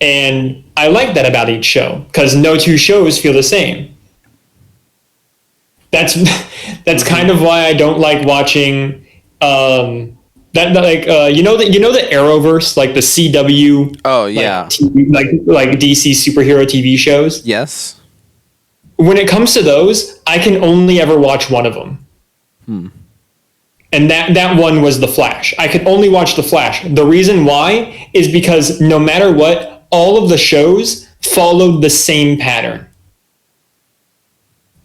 And I like that about each show, because no 2 shows feel the same. That's kind of why I don't like watching the Arrowverse, like the CW. Oh yeah. Like DC superhero TV shows. Yes. When it comes to those, I can only ever watch one of them. And that one was The Flash. I could only watch The Flash. The reason why is because no matter what, all of the shows followed the same pattern.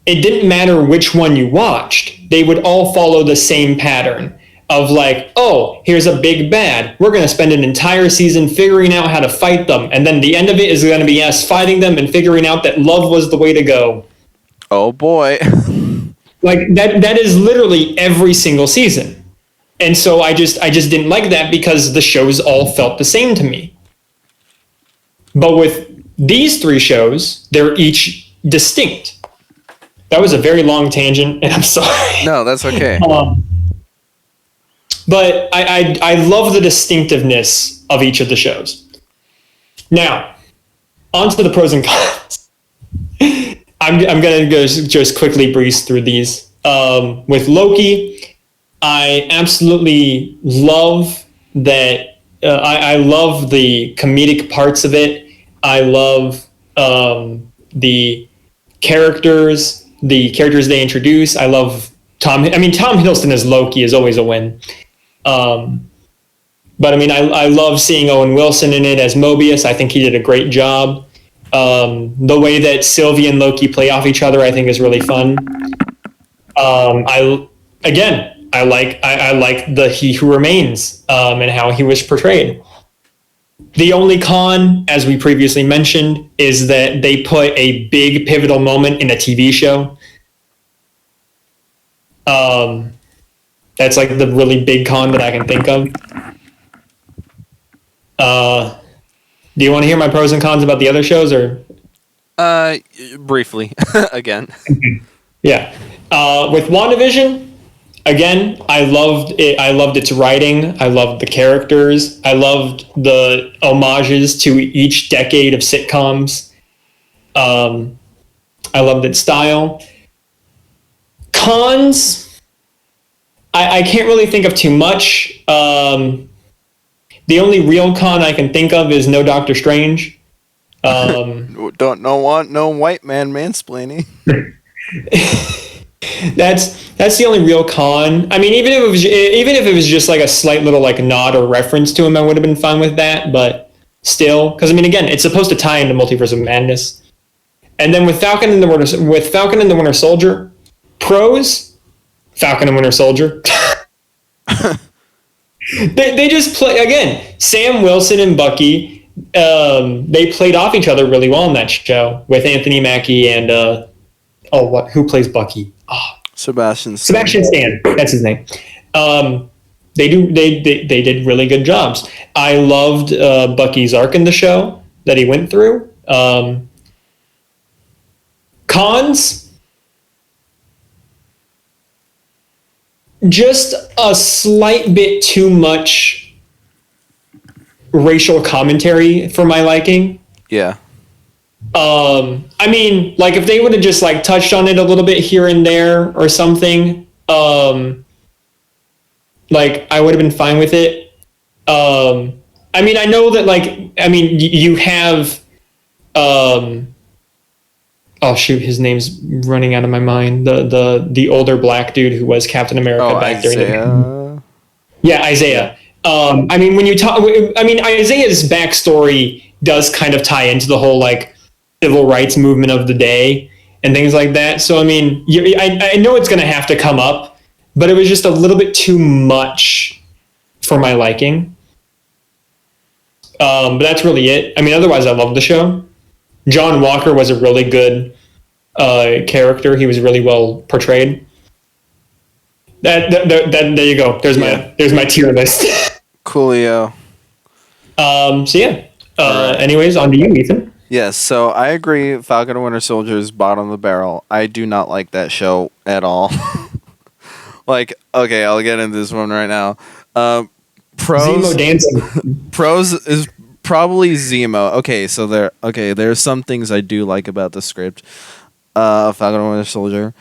It didn't matter which one you watched. They would all follow the same pattern of, like, oh, here's a big bad. We're going to spend an entire season figuring out how to fight them. And then the end of it is going to be us fighting them and figuring out that love was the way to go. Oh boy. Like, that is literally every single season. And so I just didn't like that, because the shows all felt the same to me. But with these 3 shows, they're each distinct. That was a very long tangent, and I'm sorry. No, that's okay. But I love the distinctiveness of each of the shows. Now, on to the pros and cons. I'm going to just quickly breeze through these. With Loki, I absolutely love that. I love the comedic parts of it. I love the characters they introduce. I love Tom Hiddleston as Loki is always a win. But I mean, I love seeing Owen Wilson in it as Mobius. I think he did a great job. The way that Sylvie and Loki play off each other, I think, is really fun. I like the He Who Remains and how he was portrayed. The only con, as we previously mentioned, is that they put a big pivotal moment in a TV show. That's like the really big con that I can think of. Do you want to hear my pros and cons about the other shows, or? Briefly, again. Yeah. With WandaVision, again, I loved it. I loved its writing. I loved the characters. I loved the homages to each decade of sitcoms. I loved its style. Cons, I can't really think of too much. The only real con I can think of is no Doctor Strange. Don't want no white man mansplaining. That's the only real con. I mean, even if it was just like a slight little like nod or reference to him, I would have been fine with that. But still, because I mean, again, it's supposed to tie into Multiverse of Madness. And then with Falcon and the Winter Soldier, pros, Falcon and Winter Soldier. They just play again. Sam Wilson and Bucky, they played off each other really well in that show with Anthony Mackie and who plays Bucky? Sebastian Stan. That's his name. They did really good jobs. I loved Bucky's arc in the show that he went through. Cons, just a slight bit too much racial commentary for my liking. Yeah. I mean, like if they would have just like touched on it a little bit here and there or something, like I would have been fine with it. I mean, I know that you have, oh shoot, his name's running out of my mind. The older black dude who was Captain America back during the Isaiah. I mean, when you talk, I mean, Isaiah's backstory does kind of tie into the whole like civil rights movement of the day and things like that. So I mean, I know it's going to have to come up, but it was just a little bit too much for my liking. But that's really it. I mean, otherwise, I love the show. John Walker was a really good character. He was really well portrayed. That there you go. There's my tier list. Coolio. So yeah. Right. Anyways, on to you, Ethan. Yes, so I agree. Falcon and Winter Soldier is bottom of the barrel. I do not like that show at all. Like, okay, I'll get into this one right now. Zemo dancing. Pros is probably Zemo. There's some things I do like about the script. Falcon and Winter Soldier.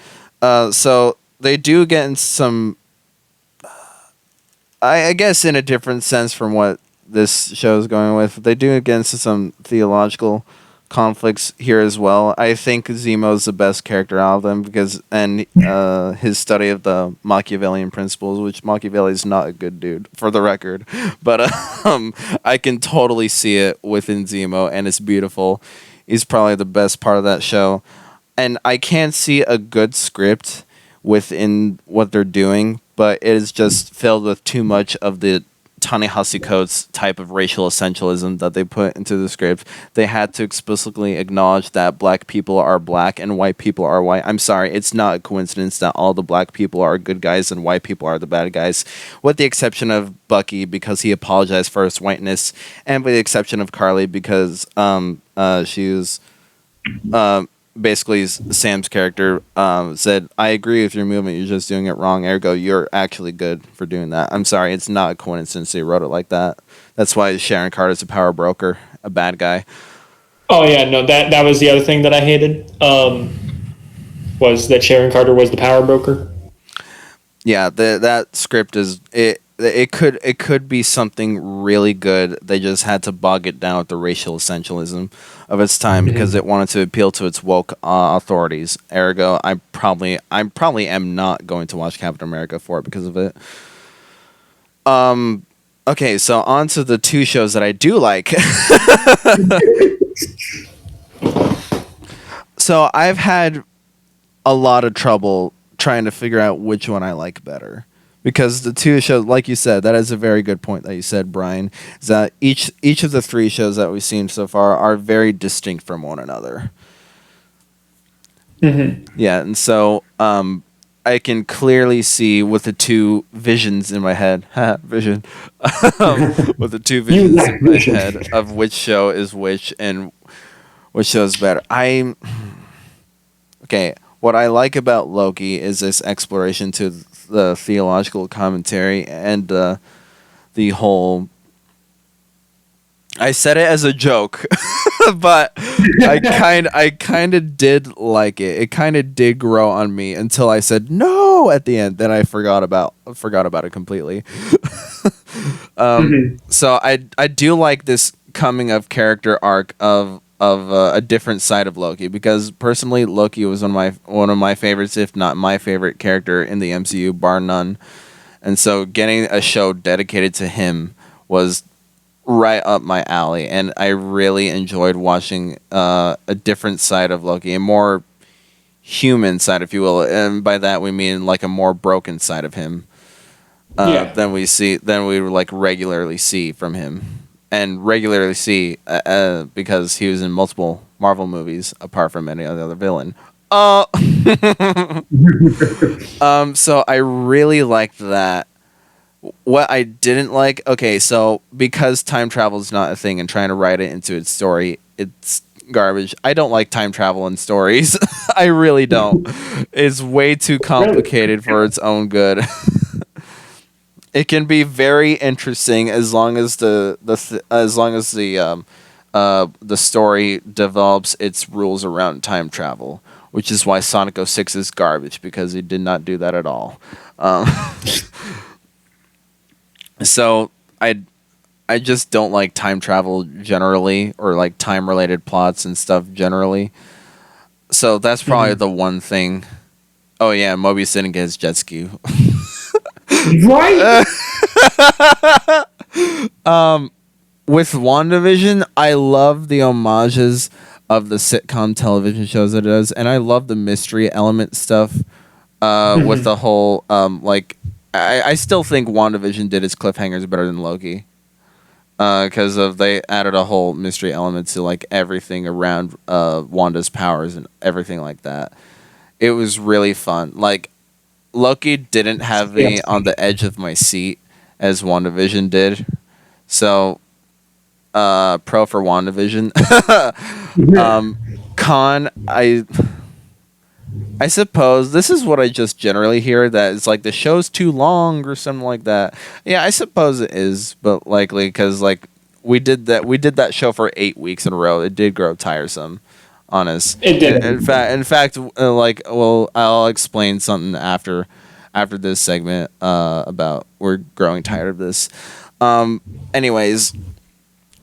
So they do get in some, I guess, in a different sense from what this show is going with. They do get into some theological conflicts here as well. I think Zemo's the best character out of them because his study of the Machiavellian principles, which Machiavelli is not a good dude for the record, but I can totally see it within Zemo, and it's beautiful. He's probably the best part of that show, and I can see a good script within what they're doing, but it is just filled with too much of the Ta-Nehisi Coates type of racial essentialism that they put into the script. They had to explicitly acknowledge that black people are black and white people are white. I'm sorry, it's not a coincidence that all the black people are good guys and white people are the bad guys, with the exception of Bucky because he apologized for his whiteness, and with the exception of Carly because she was basically Sam's character said, I agree with your movement, you're just doing it wrong, ergo you're actually good for doing that. I'm sorry, it's not a coincidence they wrote it like that. That's why Sharon Carter's a power broker, a bad guy. Oh yeah, no, that was the other thing that I hated, was that Sharon Carter was the power broker. Yeah, that script is it could be something really good. They just had to bog it down with the racial essentialism of its time because it wanted to appeal to its woke authorities. Ergo, I probably am not going to watch Captain America 4 because of it. Okay, so on to the two shows that I do like. So I've had a lot of trouble trying to figure out which one I like better. Because the two shows, like you said, that is a very good point that you said, Brian, is that each of the three shows that we've seen so far are very distinct from one another. Mm-hmm. Yeah, and so I can clearly see with the two visions in my head, vision, with the two visions in my head of which show is which and which show is better. Okay, what I like about Loki is this exploration to the theological commentary and the whole. I said it as a joke, but I kind of did like it. It kind of did grow on me until I said no at the end. Then I forgot about it completely. So I do like this coming of character arc of a different side of Loki, because personally Loki was one of my favorites, if not my favorite character in the MCU, bar none. And so getting a show dedicated to him was right up my alley, and I really enjoyed watching a different side of Loki, a more human side, if you will, and by that we mean like a more broken side of him than we like regularly see from him. And regularly see because he was in multiple Marvel movies apart from any other villain. So I really liked that What I didn't like, okay, so because time travel is not a thing and trying to write it into its story, it's garbage. I don't like time travel in stories. I really don't. It's way too complicated for its own good. It can be very interesting as long as the story develops its rules around time travel, which is why Sonic 06 is garbage because he did not do that at all. So I just don't like time travel generally, or like time related plots and stuff generally. So that's probably the one thing. Oh yeah, Mobius didn't get his jet ski. Right? With WandaVision, I love the homages of the sitcom television shows that it does, and I love the mystery element stuff. With the whole like, I still think WandaVision did its cliffhangers better than Loki. Because they added a whole mystery element to like everything around Wanda's powers and everything like that. It was really fun. Like, Loki didn't have me on the edge of my seat as WandaVision did. So, pro for WandaVision. Con, I suppose this is what I just generally hear, that it's like the show's too long or something like that. Yeah, I suppose it is, but likely because like we did that show for 8 weeks in a row. It did grow tiresome, honest. It did. In fact, like, well, I'll explain something after this segment about we're growing tired of this. Anyways,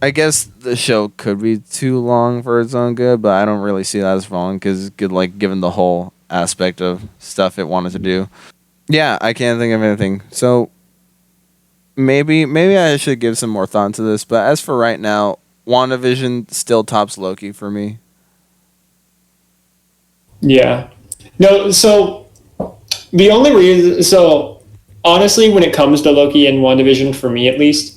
I guess the show could be too long for its own good, but I don't really see that as wrong because, like, given the whole aspect of stuff it wanted to do. Yeah, I can't think of anything. So maybe I should give some more thought to this. But as for right now, WandaVision still tops Loki for me. Yeah. No, so the only reason, so honestly, when it comes to Loki and WandaVision, for me at least,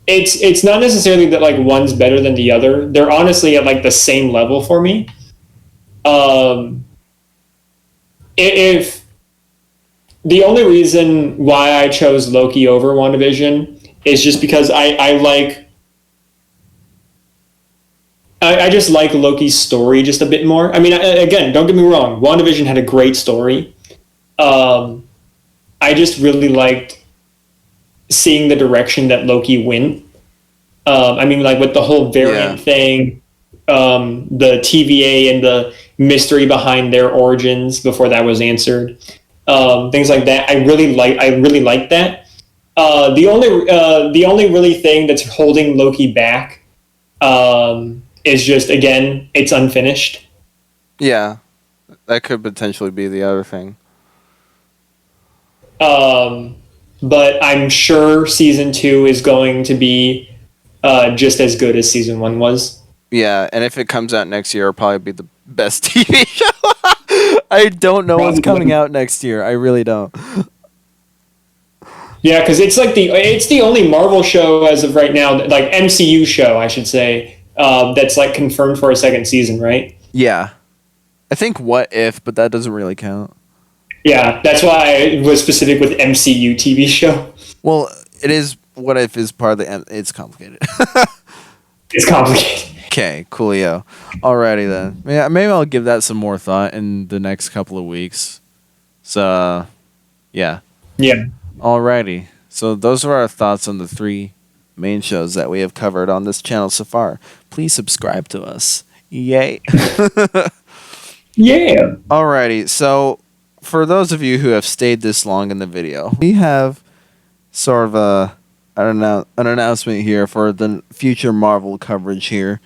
it's not necessarily that like one's better than the other. They're honestly at like the same level for me. If the only reason why I chose Loki over WandaVision is just because I just like Loki's story just a bit more. I mean, again, don't get me wrong. WandaVision had a great story. I just really liked seeing the direction that Loki went. I mean, like with the whole variant thing, the TVA and the mystery behind their origins before that was answered, things like that. I really like that. The only really thing that's holding Loki back is just, again, it's unfinished. Yeah, that could potentially be the other thing. But I'm sure season 2 is going to be just as good as season 1 was. Yeah, and if it comes out next year, it'll probably be the best TV show. I don't know what's coming out next year. I really don't. Yeah, because it's the only Marvel show as of right now, like MCU show, I should say, that's like confirmed for a second season, right? Yeah. I think What If, but that doesn't really count. Yeah, that's why I was specific with MCU TV show. Well, it is. What If is part of the. It's complicated. It's complicated. Okay, coolio. Alrighty then. Yeah, maybe I'll give that some more thought in the next couple of weeks. So, yeah. Yeah. Alrighty. So those are our thoughts on the 3 main shows that we have covered on this channel so far. Please subscribe to us. Yay. Yeah. Alrighty. So for those of you who have stayed this long in the video, we have sort of an announcement here for the future Marvel coverage here.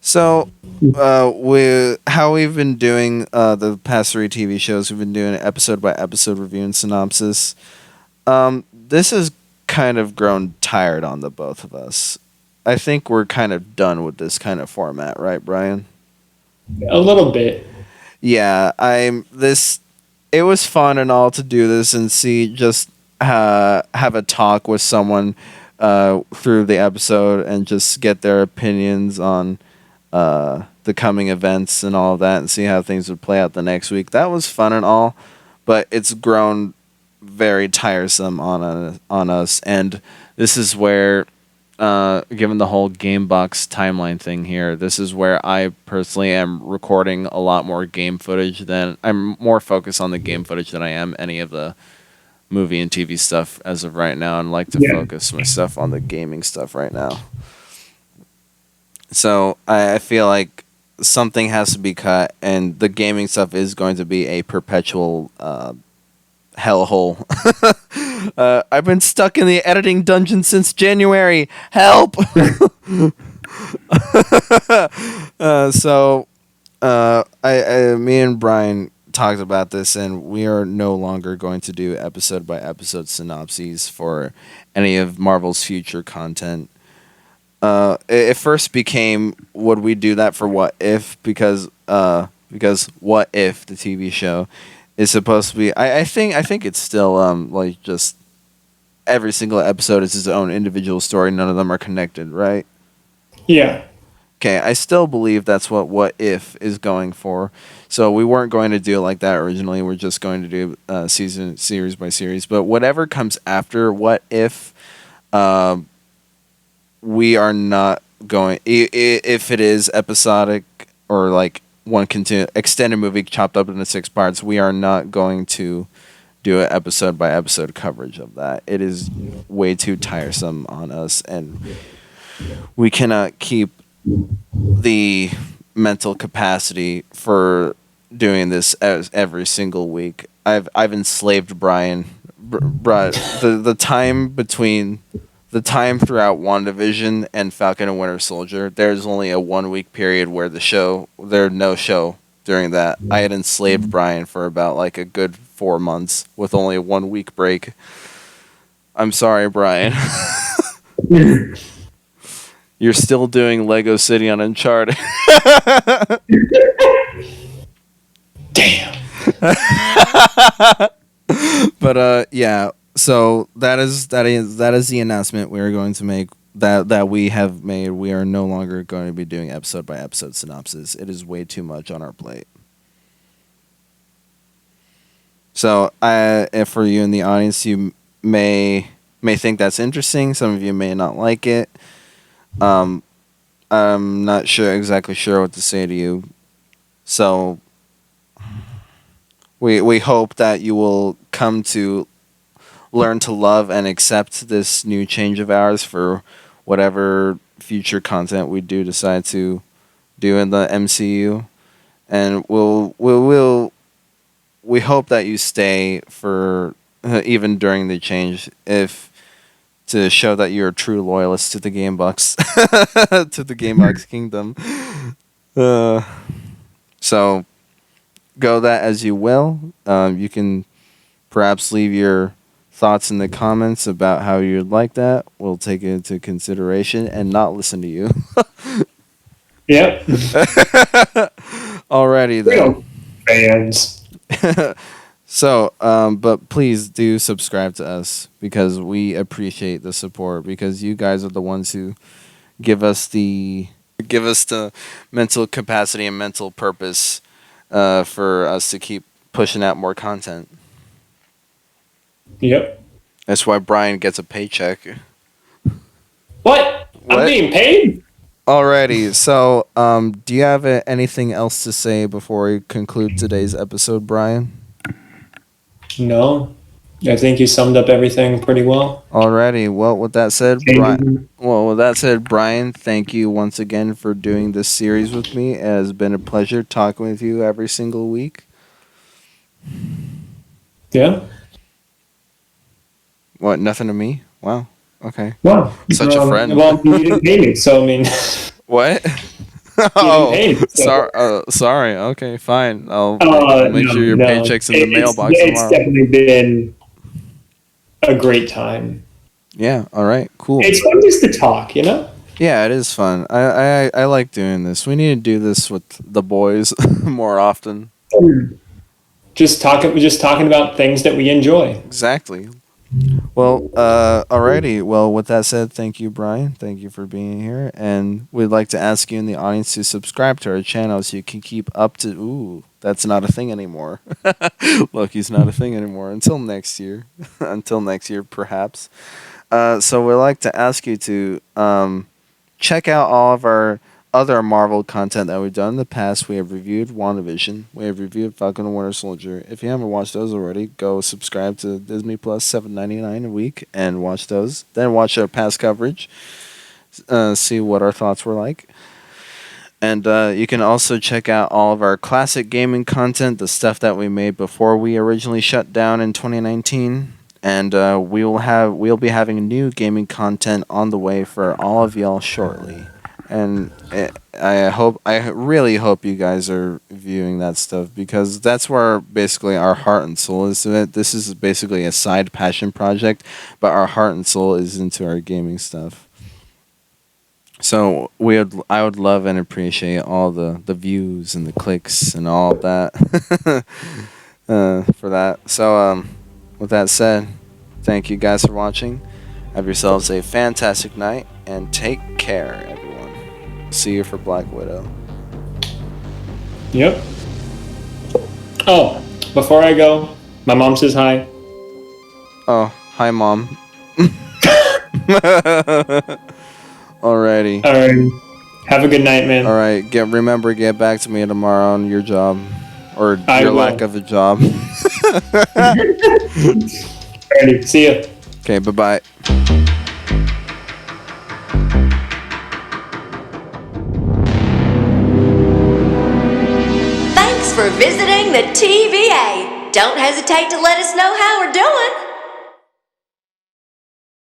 So, how we've been doing the past 3 TV shows, we've been doing an episode by episode review and synopsis. This has kind of grown tired on the both of us. I think we're kind of done with this kind of format, right, Brian? A little bit. Yeah, it was fun and all to do this and see just have a talk with someone through the episode and just get their opinions on the coming events and all of that and see how things would play out the next week. That was fun and all, but it's grown very tiresome on us, and this is where, given the whole Gamebox timeline thing here, this is where I personally am recording a lot more game footage than I'm more focused on the game footage than I am any of the movie and TV stuff as of right now, and like to focus my stuff on the gaming stuff right now. So I feel like something has to be cut, and the gaming stuff is going to be a perpetual hellhole. I've been stuck in the editing dungeon since January. Help! Me and Brian talked about this, and we are no longer going to do episode by episode synopses for any of Marvel's future content. It first became, would we do that for What If? Because What If, the TV show, is supposed to be. I think it's still like just every single episode is its own individual story. None of them are connected, right? Yeah. Okay, I still believe that's what If is going for. So we weren't going to do it like that originally. We're just going to do series by series. But whatever comes after What If, we are not going. If it is episodic or like one extended movie chopped up into 6 parts, we are not going to do an episode by episode coverage of that. It is way too tiresome on us, and we cannot keep the mental capacity for doing this every single week. I've enslaved Brian. The time between the time throughout WandaVision and Falcon and Winter Soldier, there's only a 1 week period where there's no show during that. I had enslaved Brian for about like a good 4 months with only a 1 week break. I'm sorry, Brian. You're still doing Lego City on Uncharted. Damn. But yeah, so that is the announcement we are going to make, that we have made. We are no longer going to be doing episode by episode synopsis. It is way too much on our plate. So if for you in the audience, you may think that's interesting. Some of you may not like it. I'm not exactly sure what to say to you. So we hope that you will come to learn to love and accept this new change of ours for whatever future content we do decide to do in the MCU, and we hope that you stay for even during the change, to show that you're a true loyalist to the Gamebox to the Gamebox kingdom. So go that as you will. You can perhaps leave your thoughts in the comments about how you'd like that. We'll take it into consideration and not listen to you. Yep. Alrighty then. Fans. So, but please do subscribe to us, because we appreciate the support, because you guys are the ones who give us the mental capacity and mental purpose for us to keep pushing out more content. Yep. That's why Brian gets a paycheck. What? I'm being paid? Alrighty, so do you have anything else to say before we conclude today's episode, Brian? No. I think you summed up everything pretty well. Alrighty, well, with that said, Brian, thank you once again for doing this series with me. It has been a pleasure talking with you every single week. Yeah. What, nothing to me? Wow. Okay. Wow. Such a friend. Well, you didn't pay me, so I mean... What? Sorry. Okay, fine. I'll make sure your paycheck's in the mailbox tomorrow. It's definitely been a great time. Yeah, all right, cool. It's fun just to talk, you know? Yeah, it is fun. I like doing this. We need to do this with the boys more often. Just talking about things that we enjoy. Exactly. Well, alrighty. Well, with that said, thank you, Brian. Thank you for being here, and we'd like to ask you in the audience to subscribe to our channel so you can keep up to. Ooh, that's not a thing anymore. Loki's not a thing anymore until next year. Until next year, perhaps. So we'd like to ask you to check out all of our other Marvel content that we've done in the past. We have reviewed WandaVision. We have reviewed Falcon and Winter Soldier. If you haven't watched those already, go subscribe to Disney Plus, $7.99 a week, and watch those. Then watch our past coverage. See what our thoughts were like. And you can also check out all of our classic gaming content, the stuff that we made before we originally shut down in 2019. And we'll be having new gaming content on the way for all of y'all shortly. And I really hope you guys are viewing that stuff, because that's where basically our heart and soul is in it. This is basically a side passion project, but our heart and soul is into our gaming stuff. So I would love and appreciate all the views and the clicks and all of that for that. So with that said, thank you guys for watching. Have yourselves a fantastic night and take care, everyone. See you for Black Widow. Yep. Oh, before I go, my mom says hi. Oh, hi, Mom. Alrighty. All right. Have a good night, man. All right. Remember, get back to me tomorrow on your job, or I your will. lack of a job. Alrighty. See ya. Okay. Bye-bye. Thanks for visiting the TVA. Don't hesitate to let us know how we're doing.